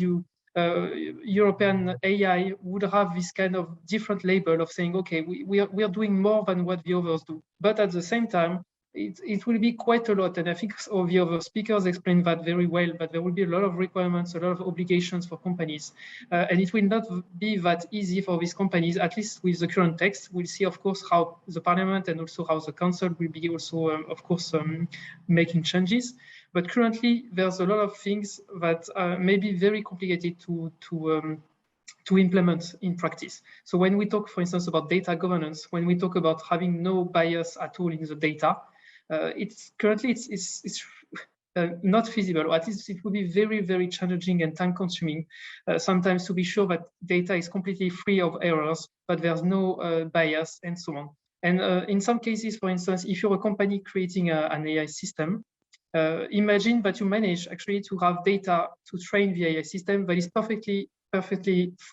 European AI would have this kind of different label of saying, okay, we are doing more than what the others do. But at the same time, it will be quite a lot. And I think all the other speakers explained that very well, but there will be a lot of requirements, a lot of obligations for companies. And it will not be that easy for these companies, at least with the current text. We'll see, of course, how the Parliament and also how the Council will be also, of course, making changes. But currently, there's a lot of things that may be very complicated to implement in practice. So when we talk, for instance, about data governance, when we talk about having no bias at all in the data, it's not feasible, or at least it will be very, very challenging and time-consuming sometimes to be sure that data is completely free of errors, but there's no bias and so on. And in some cases, for instance, if you're a company creating an AI system, imagine that you manage actually to have data to train the AI system that is perfectly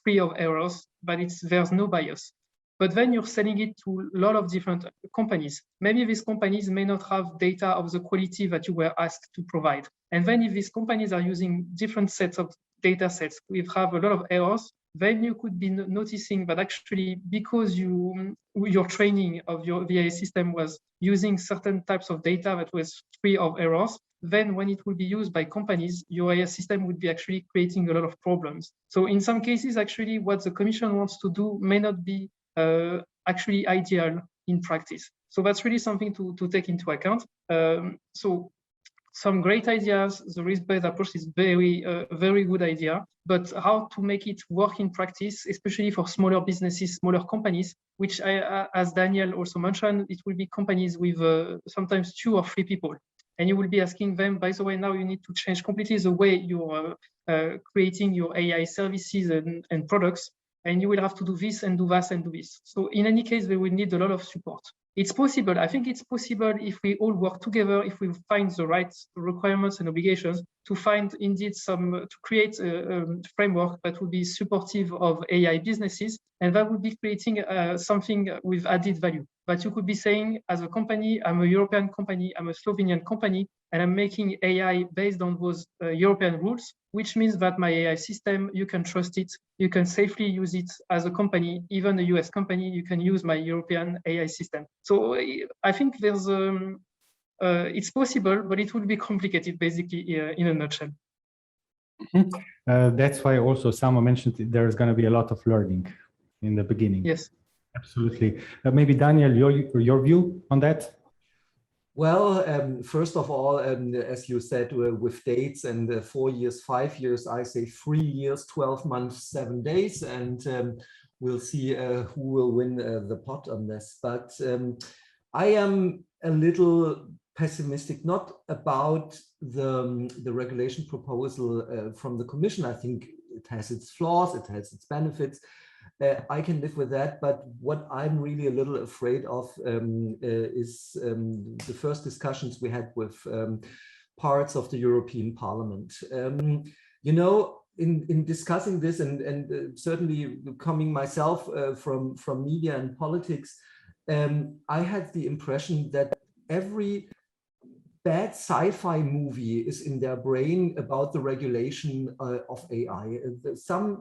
free of errors, but there's no bias. But then you're selling it to a lot of different companies. Maybe these companies may not have data of the quality that you were asked to provide. And then if these companies are using different sets of data sets, we have a lot of errors, then you could be noticing that actually because your training of your AI system was using certain types of data that was free of errors, then when it will be used by companies, your AI system would be actually creating a lot of problems. So in some cases, actually what the Commission wants to do may not be actually ideal in practice. So that's really something to take into account. So some great ideas, the risk-based approach is very good idea, but how to make it work in practice, especially for smaller businesses, smaller companies, which as Daniel also mentioned, it will be companies with sometimes 2 or 3 people. And you will be asking them, by the way, now you need to change completely the way you're creating your AI services and products. and you will have to do this and do that and do this. So in any case, they will need a lot of support. It's possible. I think it's possible if we all work together, if we find the right requirements and obligations to find indeed to create a framework that would be supportive of AI businesses, and that would be creating something with added value. But you could be saying, as a company, I'm a European company, I'm a Slovenian company, and I'm making AI based on those European rules, which means that my AI system, you can trust it, you can safely use it as a company, even a US company, you can use my European AI system. So I think there's, it's possible, but it will be complicated, basically, in a nutshell. That's why also someone mentioned there's going to be a lot of learning in the beginning. Yes. Absolutely. Maybe Daniel, your view on that? Well, first of all, as you said, with dates and 4 years, 5 years, I say 3 years, 12 months, 7 days, and we'll see who will win the pot on this. But I am a little pessimistic, not about the regulation proposal from the Commission. I think it has its flaws, it has its benefits. I can live with that, but what I'm really a little afraid of is the first discussions we had with parts of the European Parliament. You know, in discussing this, and certainly coming myself from media and politics, I had the impression that every bad sci-fi movie is in their brain about the regulation of AI. Some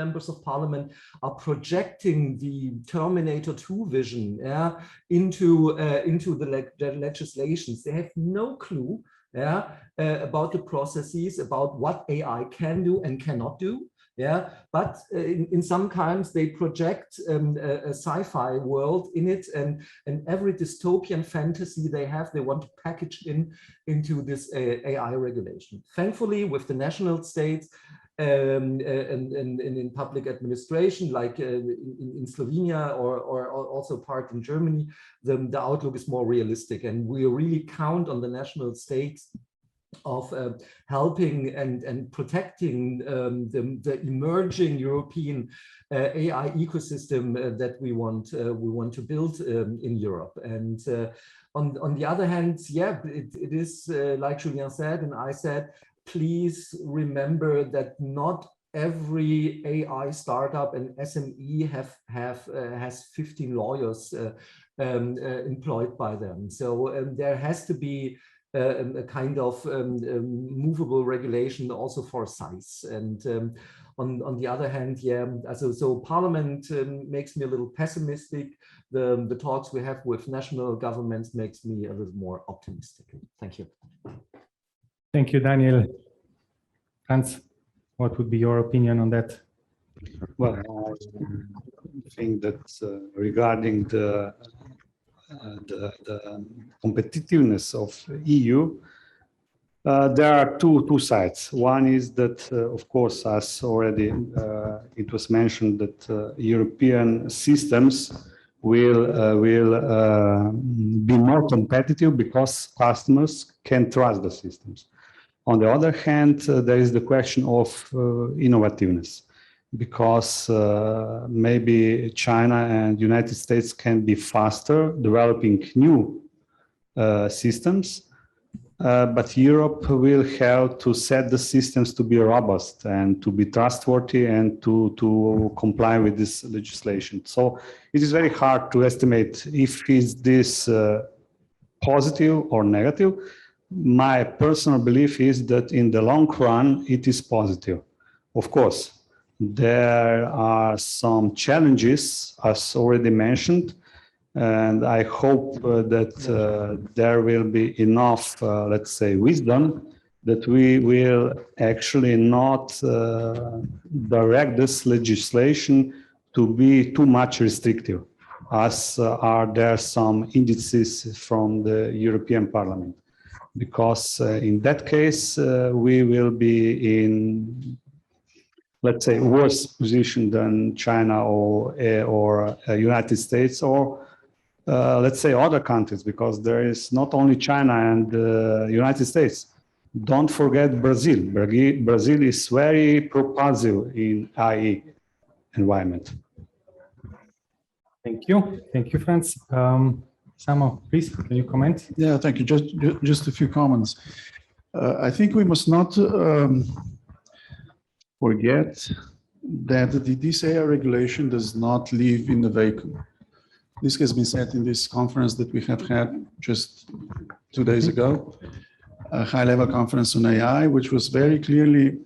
members of parliament are projecting the Terminator 2 vision into the legislations. They have no clue about the processes, about what AI can do and cannot do. But in sometimes they project a sci-fi world in it, and every dystopian fantasy they have, they want to package into this AI regulation. Thankfully, with the national states and in public administration, like in Slovenia or also part in Germany, the outlook is more realistic, and we really count on the national states of helping and protecting the emerging European AI ecosystem that we want to build in Europe. And on the other hand, yeah, it is like Julien said and I said, please remember that not every AI startup and SME has 15 lawyers employed by them. So there has to be a kind of movable regulation also for size. And on the other hand, yeah, so Parliament makes me a little pessimistic. The talks we have with national governments makes me a little more optimistic. Thank you. Thank you, Daniel. Hans, what would be your opinion on that? Well, I think that regarding the competitiveness of EU, there are two sides. One is that, of course, as already it was mentioned, that European systems will be more competitive because customers can trust the systems. On the other hand, there is the question of innovativeness, because maybe China and United States can be faster developing new systems, but Europe will have to set the systems to be robust and to be trustworthy and to comply with this legislation. So it is very hard to estimate if this positive or negative. My personal belief is that in the long run, it is positive. Of course, there are some challenges, as already mentioned, and I hope that there will be enough, let's say, wisdom that we will actually not direct this legislation to be too much restrictive, as are there some indices from the European Parliament. Because in that case, we will be in, let's say, worse position than China or United States or let's say other countries, because there is not only China and United States. Don't forget Brazil. Brazil is very propulsive in AI. environment. Thank you, Franz. Samo, please, can you comment? Yeah, thank you. Just a few comments. I think we must not forget that this AI regulation does not live in a vacuum. This has been said in this conference that we have had just 2 days ago, a high-level conference on AI, which was very clearly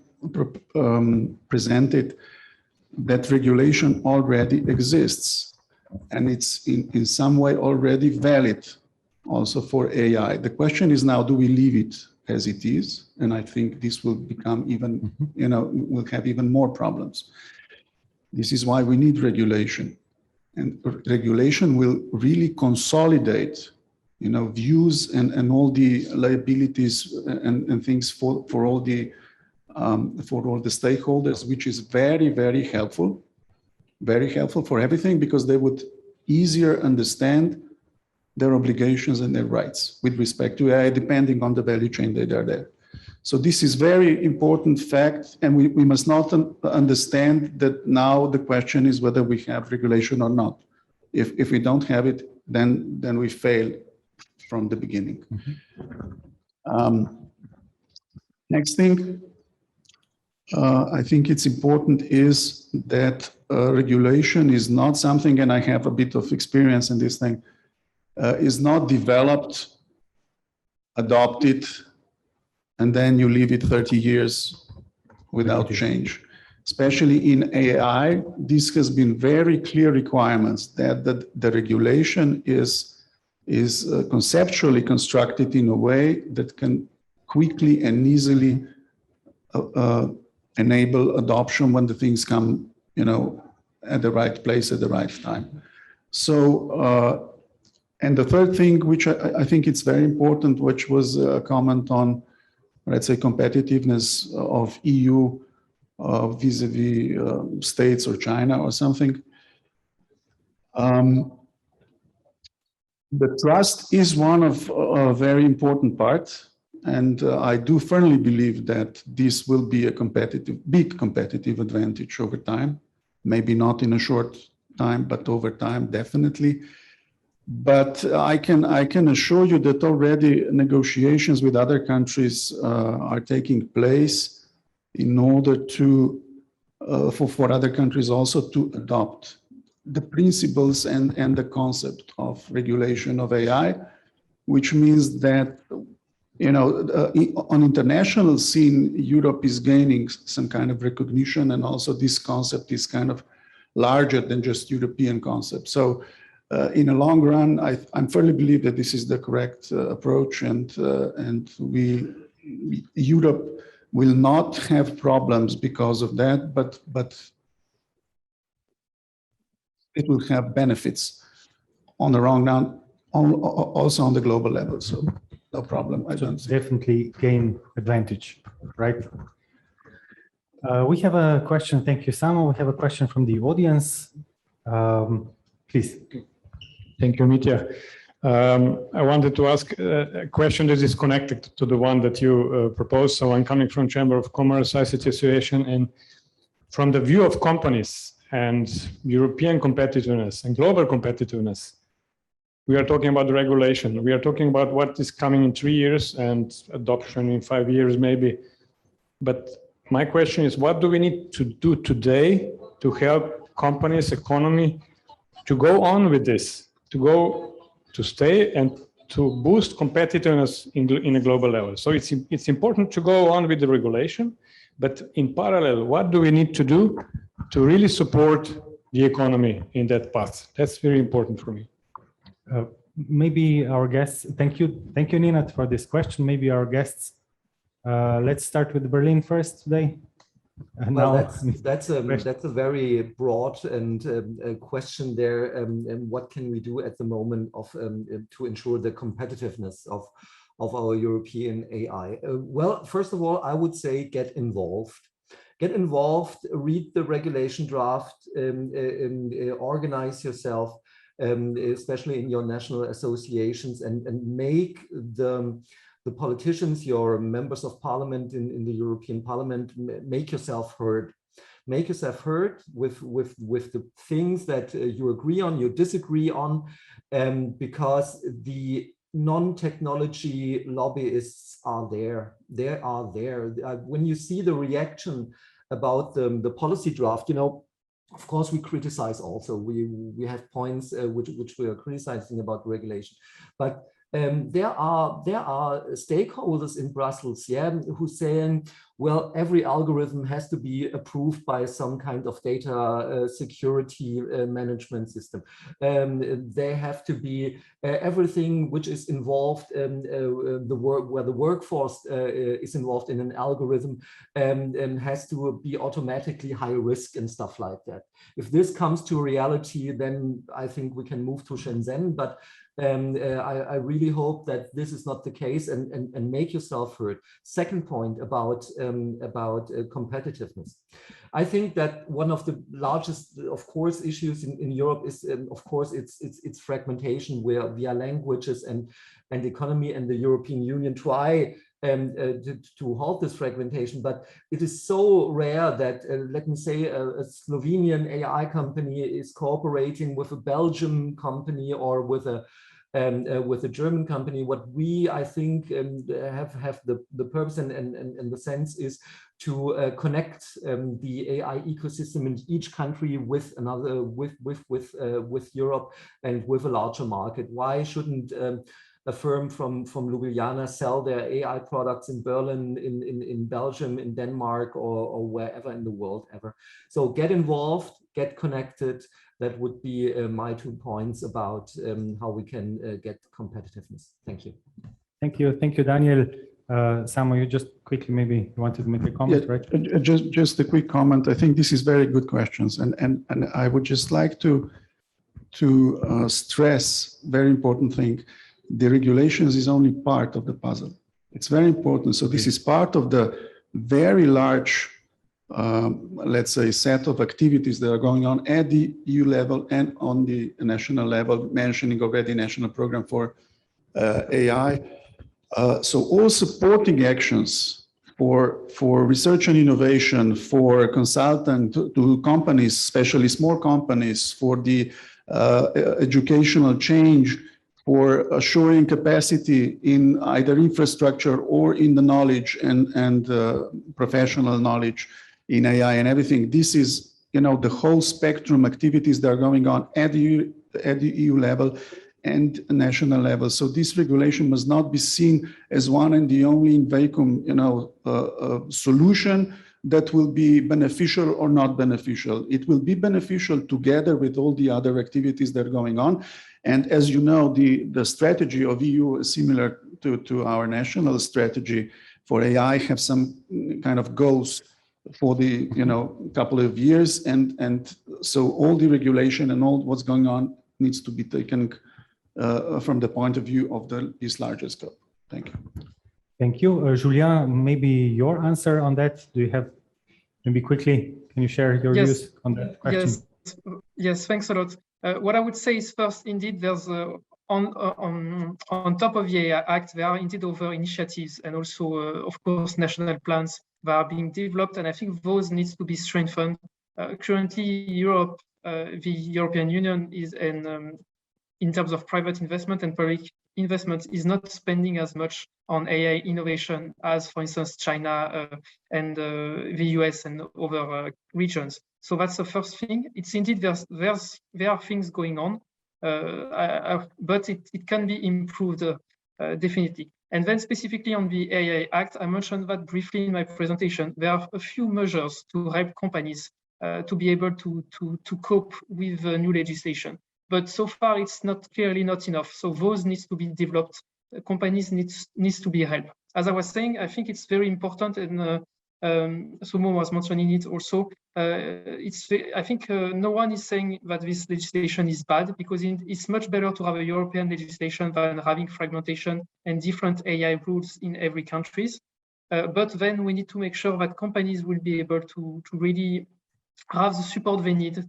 presented that regulation already exists, and it's in some way already valid also for AI. The question is now, do we leave it as it is? And I think this will become even, will have even more problems. This is why we need regulation. And regulation will really consolidate, views and all the liabilities and things for all the stakeholders, which is very, very helpful for everything, because they would easier understand their obligations and their rights with respect to AI, depending on the value chain that are there. So this is very important fact, and we must not understand that now the question is whether we have regulation or not. If we don't have it, then we fail from the beginning. Next thing, I think it's important is that regulation is not something, and I have a bit of experience in this thing, is not developed, adopted, and then you leave it 30 years without change. Especially in AI, this has been very clear requirements that the regulation is conceptually constructed in a way that can quickly and easily enable adoption when the things come, at the right place at the right time. So, and the third thing, which I think it's very important, which was a comment on, let's say, competitiveness of EU vis-a-vis states or China or something. The trust is one of a very important part, and I do firmly believe that this will be a big competitive advantage over time. Maybe not in a short time, but over time, definitely. But I can assure you that already negotiations with other countries are taking place in order to, for other countries also to adopt the principles and the concept of regulation of AI, which means that, on international scene, Europe is gaining some kind of recognition, and also this concept is kind of larger than just European concept. So in the long run, I firmly believe that this is the correct approach, and Europe will not have problems because of that, but it will have benefits on the long run, also on the global level. So no problem. I don't think. Definitely gain advantage, right? We have a question. Thank you, Samo. We have a question from the audience. Please. Thank you, Mitya. I wanted to ask a question that is connected to the one that you proposed. So I'm coming from Chamber of Commerce, ICT Association, and from the view of companies and European competitiveness and global competitiveness, we are talking about the regulation. We are talking about what is coming in 3 years and adoption in 5 years, maybe. But my question is, what do we need to do today to help companies, economy, to go on with this, to stay and to boost competitiveness in a global level? So it's important to go on with the regulation, but in parallel, what do we need to do to really support the economy in that path? That's very important for me. Maybe our guests, thank you, Nina, for this question. Maybe our guests, let's start with Berlin first today. Well, that's a very broad and question there. And what can we do at the moment to ensure the competitiveness of our European AI? Well, first of all, I would say get involved. Get involved, read the regulation draft, organize yourself, especially in your national associations, and make the politicians, your members of parliament in the European Parliament, make yourself heard. make yourself heard with the things that you agree on, you disagree on, because the non-technology lobbyists are there. They are there. When you see the reaction about the policy draft, you know, of course we criticize also. We have points which we are criticizing about regulation, but there are stakeholders in Brussels, yeah, who saying, well, every algorithm has to be approved by some kind of data security management system. They have to be everything which is involved in where the workforce is involved in an algorithm and has to be automatically high risk and stuff like that. If this comes to reality, then I think we can move to Shenzhen, but I really hope that this is not the case, and make yourself heard. Second point about competitiveness. I think that one of the largest, of course, issues in Europe is, of course, it's fragmentation, where via languages and economy and the European Union try to halt this fragmentation, but it is so rare that, let me say, a Slovenian AI company is cooperating with a Belgian company or with a German company. What we, I think, have the purpose and the sense is to connect the AI ecosystem in each country with another, with Europe and with a larger market. Why shouldn't a firm from Ljubljana sell their AI products in Berlin, in Belgium, in Denmark, or wherever in the world ever? So get involved, get connected. That would be my 2 points about how we can get competitiveness. Thank you. Thank you, Daniel. Samo, you just quickly maybe wanted to make a comment, yeah, right? Just a quick comment. I think this is very good questions, and I would just like to stress very important thing. The regulations is only part of the puzzle. It's very important. So this is part of the very large, let's say, set of activities that are going on at the EU level and on the national level, mentioning already national program for AI. So all supporting actions for research and innovation, for consultant to companies, especially small companies, for the educational change, for assuring capacity in either infrastructure or in the knowledge and professional knowledge in AI and everything. This is, you know, the whole spectrum activities that are going on at the EU level and national level. So this regulation must not be seen as one and the only in vacuum, you know, solution that will be beneficial or not beneficial. It will be beneficial together with all the other activities that are going on. And as you know, the strategy of EU is similar to our national strategy for AI, have some kind of goals for the, you know, couple of years. And so all the regulation and all what's going on needs to be taken from the point of view of this larger scope. Thank you. Thank you. Julien, maybe your answer on that. Do you have, maybe quickly, can you share your views on that question? Yes, thanks a lot. What I would say is first, indeed, there's on top of the AI Act, there are indeed other initiatives and also, of course, national plans that are being developed, and I think those needs to be strengthened. Currently, Europe, the European Union is in terms of private investment and public investment is not spending as much on AI innovation as, for instance, China and the US and other regions. So that's the first thing. It's indeed there are things going on, but it can be improved definitely. And then specifically on the AI Act, I mentioned that briefly in my presentation. There are a few measures to help companies to be able to cope with the new legislation. But so far, it's clearly not enough. So those needs to be developed. Companies needs to be helped. As I was saying, I think it's very important, and Sumo was mentioning it also. I think no one is saying that this legislation is bad, because it's much better to have a European legislation than having fragmentation and different AI rules in every country. But then we need to make sure that companies will be able to really have the support they need,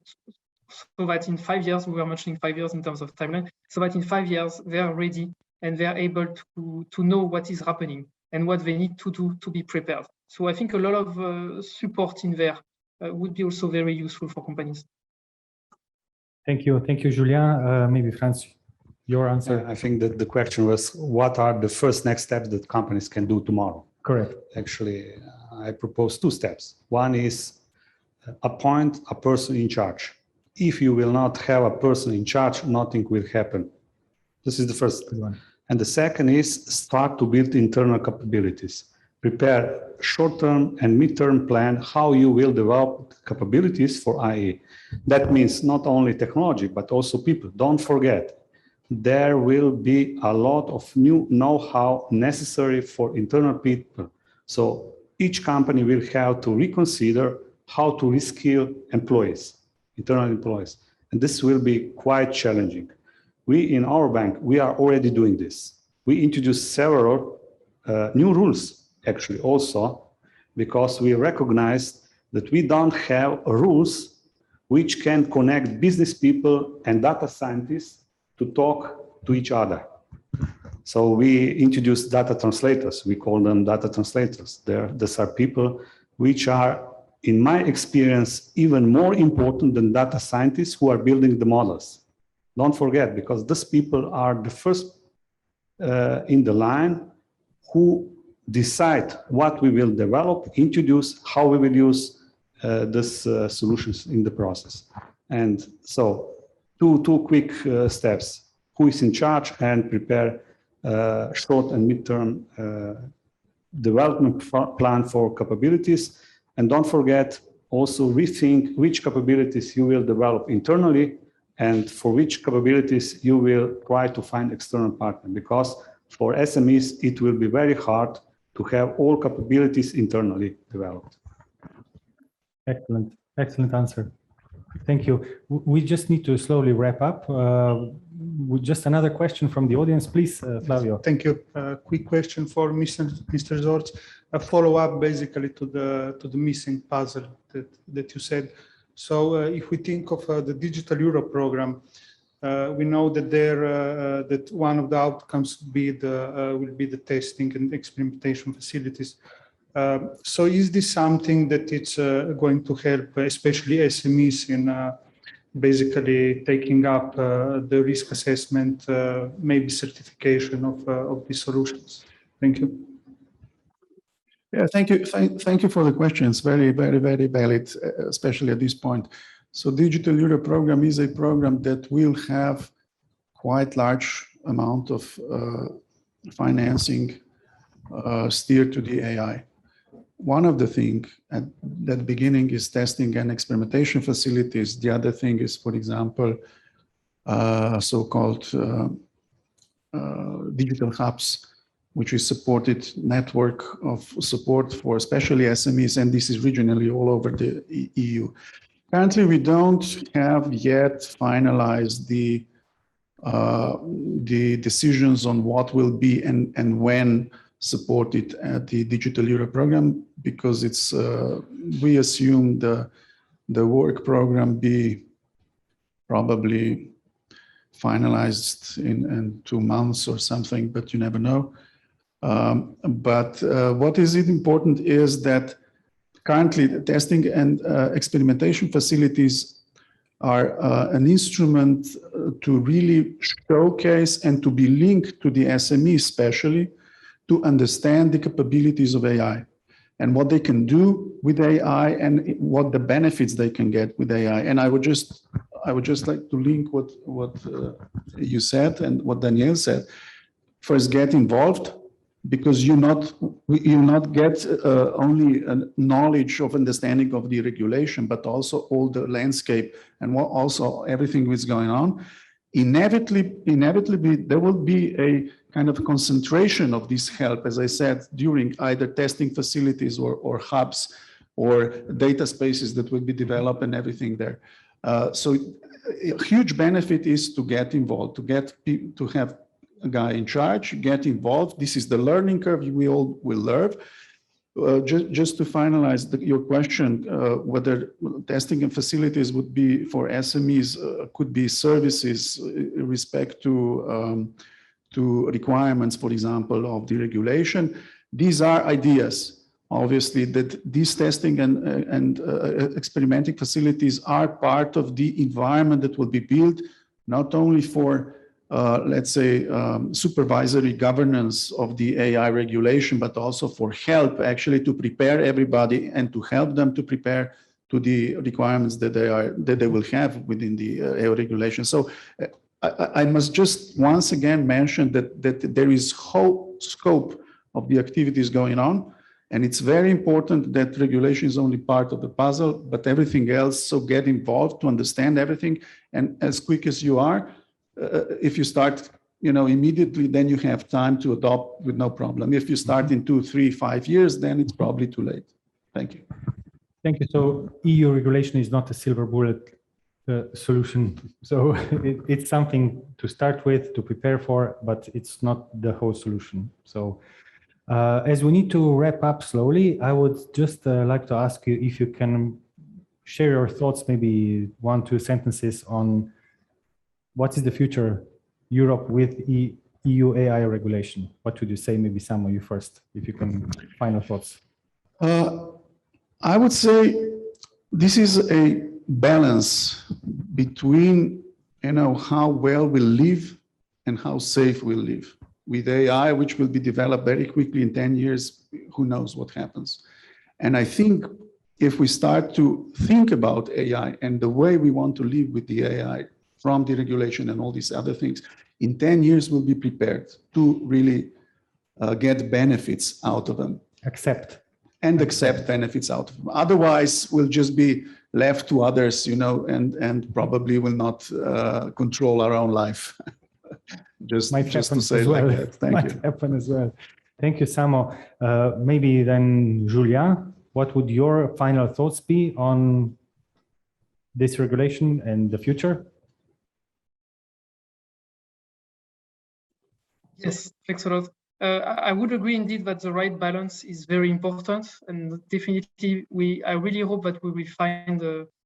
so that in 5 years, we were mentioning 5 years in terms of timeline, so that in 5 years they are ready and they are able to know what is happening and what they need to do to be prepared. So I think a lot of support in there would be also very useful for companies. Thank you, Julien. Maybe Franz, your answer. I think that the question was, what are the first next steps that companies can do tomorrow? Correct. Actually, I propose 2 steps. One is appoint a person in charge. If you will not have a person in charge, nothing will happen. This is the first one. And the second is start to build internal capabilities. Prepare short-term and mid-term plan how you will develop capabilities for IE. That means not only technology, but also people. Don't forget, there will be a lot of new know-how necessary for internal people. So each company will have to reconsider how to reskill employees, internal employees. And this will be quite challenging. We in our bank, we are already doing this. We introduced several new rules actually also, because we recognized that we don't have rules which can connect business people and data scientists to talk to each other. So we introduced data translators. We call them data translators. These are people which are, in my experience, even more important than data scientists who are building the models. Don't forget, because these people are the first in the line who decide what we will develop, introduce, how we will use these solutions in the process. And so two quick steps. Who is in charge, and prepare short and mid-term development plan for capabilities. And don't forget, also rethink which capabilities you will develop internally and for which capabilities you will try to find external partner, because for SMEs, it will be very hard to have all capabilities internally developed. Excellent answer. Thank you. We just need to slowly wrap up. Just another question from the audience, please, Flavio. Thank you. Quick question for Mr. Zorc. A follow-up basically to the missing puzzle that you said. So if we think of the Digital Europe program, we know that that one of the outcomes will be the testing and experimentation facilities. So is this something that it's going to help, especially SMEs, in basically taking up the risk assessment, maybe certification of these solutions? Thank you. Yeah, thank you. Thank you for the question. It's very, very, very valid, especially at this point. So Digital Europe program is a program that will have quite large amount of financing steered to the AI. One of the things at that beginning is testing and experimentation facilities. The other thing is, for example, so-called digital hubs, which is supported network of support for especially SMEs, and this is regionally all over the EU. Currently, we don't have yet finalized the decisions on what will be and when supported at the Digital Europe program, because it's we assume the work program be probably finalized in 2 months or something, but you never know. But what is important is that currently the testing and experimentation facilities are an instrument to really showcase and to be linked to the SME, especially to understand the capabilities of AI and what they can do with AI and what the benefits they can get with AI. And I would just like to link what you said and what Danielle said. First, get involved, because you not get only a knowledge of understanding of the regulation, but also all the landscape and what also everything that's going on. Inevitably, there will be a kind of concentration of this help, as I said, during either testing facilities or hubs or data spaces that will be developed and everything there. So a huge benefit is to get involved, to have a guy in charge, get involved. This is the learning curve we all will learn. Just to finalize your question, whether testing and facilities would be for SMEs, could be services in respect to requirements, for example, of the regulation. These are ideas. obviously, that these testing and experimenting facilities are part of the environment that will be built, not only for, let's say, supervisory governance of the AI regulation, but also for help actually to prepare everybody and to help them to prepare to the requirements that they will have within the EU regulation. So I must just once again mention that there is whole scope of the activities going on. And it's very important that regulation is only part of the puzzle, but everything else, so get involved to understand everything. And as quick as you are, if you start, immediately, then you have time to adopt with no problem. If you start in 2, 3, 5 years, then it's probably too late. Thank you. Thank you. So EU regulation is not a silver bullet solution. So it's something to start with, to prepare for, but it's not the whole solution. So as we need to wrap up slowly, I would just like to ask you if you can share your thoughts, maybe 1, 2 sentences on what is the future Europe with EU AI regulation. What would you say? Maybe some of you first, if you can, final thoughts. I would say this is a balance between, how well we live and how safe we live. With AI, which will be developed very quickly in 10 years, who knows what happens. And I think if we start to think about AI and the way we want to live with the AI from the regulation and all these other things, in 10 years we'll be prepared to really get benefits out of them. Accept Benefits out of them. Otherwise, we'll just be left to others, and probably will not control our own life. Just to say like that. Thank you. Might happen as well. Thank you, Samo. Maybe then, Julien, what would your final thoughts be on this regulation and the future? Yes, thanks a lot. I would agree indeed that the right balance is very important, and definitely I really hope that we will find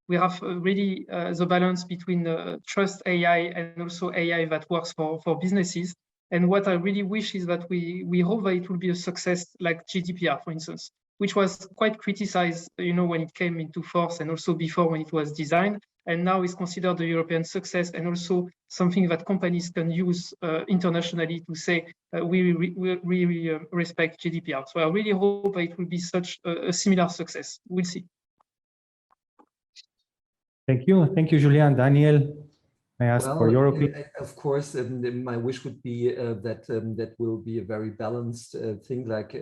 we have really the balance between trust AI and also AI that works for businesses. And what I really wish is that we hope that it will be a success like GDPR, for instance, which was quite criticized, when it came into force and also before when it was designed. And now is considered a European success and also something that companies can use internationally to say we respect GDPR. So I really hope that it will be such a similar success. We'll see. Thank you, Julien. Daniel, may I ask for your opinion? Of course, my wish would be that will be a very balanced thing, like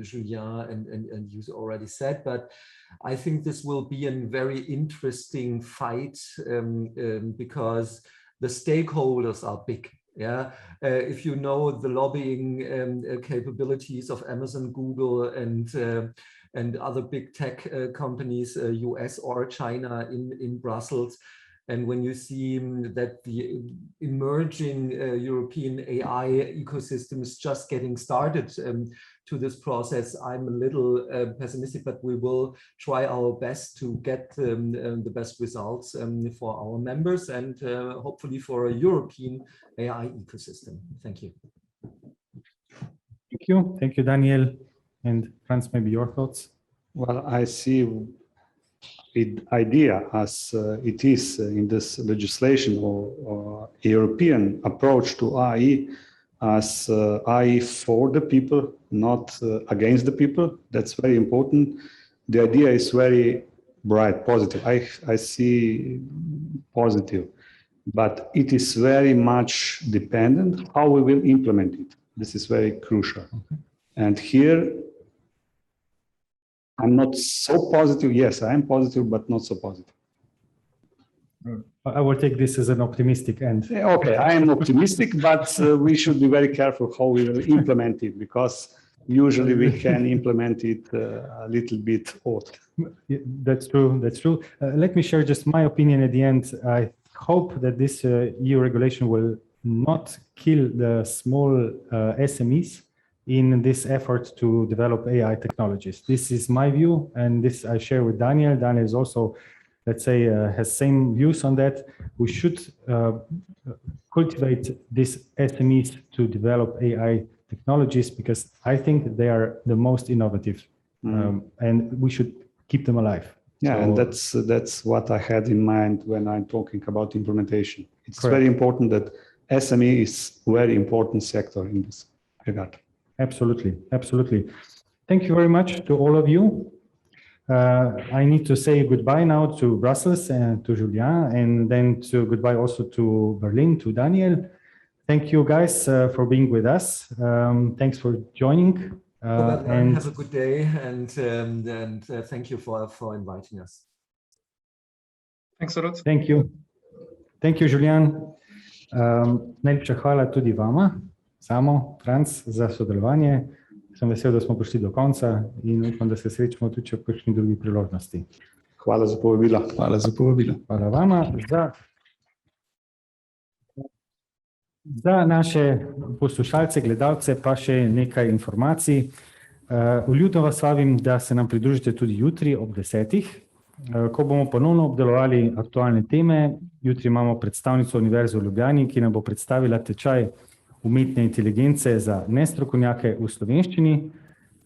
Julien and you already said. But I think this will be a very interesting fight because the stakeholders are big. Yeah, if you know the lobbying capabilities of Amazon, Google, and other big tech companies, US or China in Brussels. And when you see that the emerging European AI ecosystem is just getting started to this process, I'm a little pessimistic, but we will try our best to get the best results for our members and hopefully for a European AI ecosystem. Thank you. Thank you, Daniel. And Franz, maybe your thoughts? Well, I see the idea as it is in this legislation or European approach to AI as AI for the people, not against the people. That's very important. The idea is very bright, positive. I see positive, but it is very much dependent how we will implement it. This is very crucial. Okay. And here, I'm not so positive. Yes, I am positive, but not so positive. I will take this as an optimistic end. Okay, I am optimistic, but we should be very careful how we will implement it, because usually we can implement it a little bit odd. That's true. That's true. Let me share just my opinion at the end. I hope that this EU regulation will not kill the small SMEs in this effort to develop AI technologies. This is my view, and this I share with Daniel. Daniel is also, let's say, has same views on that. We should cultivate these SMEs to develop AI technologies, because I think they are the most innovative, and we should keep them alive. Yeah, So, and that's what I had in mind when I'm talking about implementation. It's correct. very important that SME is a very important sector in this regard. Absolutely, absolutely. Thank you very much to all of you. I need to say goodbye now to Brussels and to Julien, and then goodbye also to Berlin, to Daniel. Thank you guys for being with us. Thanks for joining. And have a good day, and thank you for inviting us. Thanks a lot. Thank you. Thank you, Julien. Najlepša hvala tudi vama, Samo, Franc, za sodelovanje. Sem vesel, da smo prišli do konca in upam, da se srečamo tudi v kakšni drugi priložnosti. Hvala za povabilo. Hvala za povabilo. Hvala vama. Za naše poslušalce, gledalce pa še nekaj informacij. Vljudno vas vabim, da se nam pridružite tudi jutri ob 10. Ko bomo ponovno obdelovali aktualne teme. Jutri imamo predstavnico Univerze v Ljubljani, ki nam bo predstavila tečaj umetne inteligence za nestrokovnjake v slovenščini.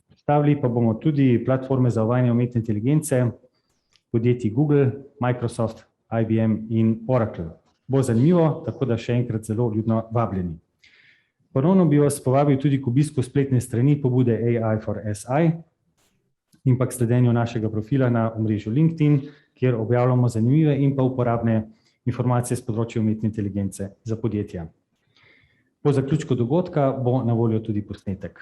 Predstavili pa bomo tudi platforme za uvajanje umetne inteligence podjetij Google, Microsoft, IBM in Oracle. Bo zanimivo, tako da še enkrat zelo vljudno vabljeni. Ponovno bi vas povabil tudi k obisku spletne strani pobude AI for SI in pa k sledenju našega profila na omrežju LinkedIn, kjer objavljamo zanimive in pa uporabne informacije z področja umetne inteligence za podjetja. Po zaključku dogodka bo na voljo tudi posnetek.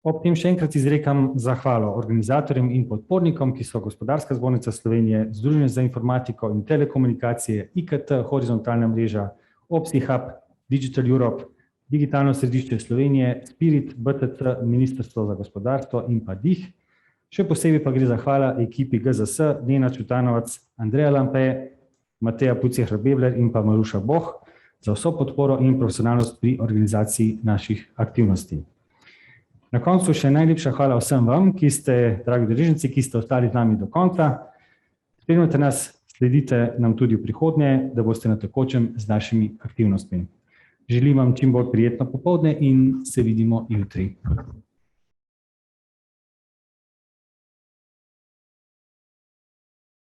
Ob tem še enkrat izrekam zahvalo organizatorjem in podpornikom, ki so Gospodarska zbornica Slovenije, Združenje za informatiko in telekomunikacije, IKT, horizontalna mreža, Opsi Hub, Digital Europe, Digitalno središče Slovenije, Spirit, BTC, Ministrstvo za gospodarstvo in pa DIH. Še posebej pa gre zahvala ekipi GZS, Nena Čutanovac, Andreja Lampe, Mateja Pucih-Bebler in pa Maruša Boh za vso podporo in profesionalnost pri organizaciji naših aktivnosti. Na koncu še najlepša hvala vsem vam, ki ste, dragi udeleženci, ki ste ostali z nami do konca. Spremljate nas, sledite nam tudi v prihodnje, da boste na tekočem z našimi aktivnostmi. Želim vam čim bolj prijetno popoldne in se vidimo jutri.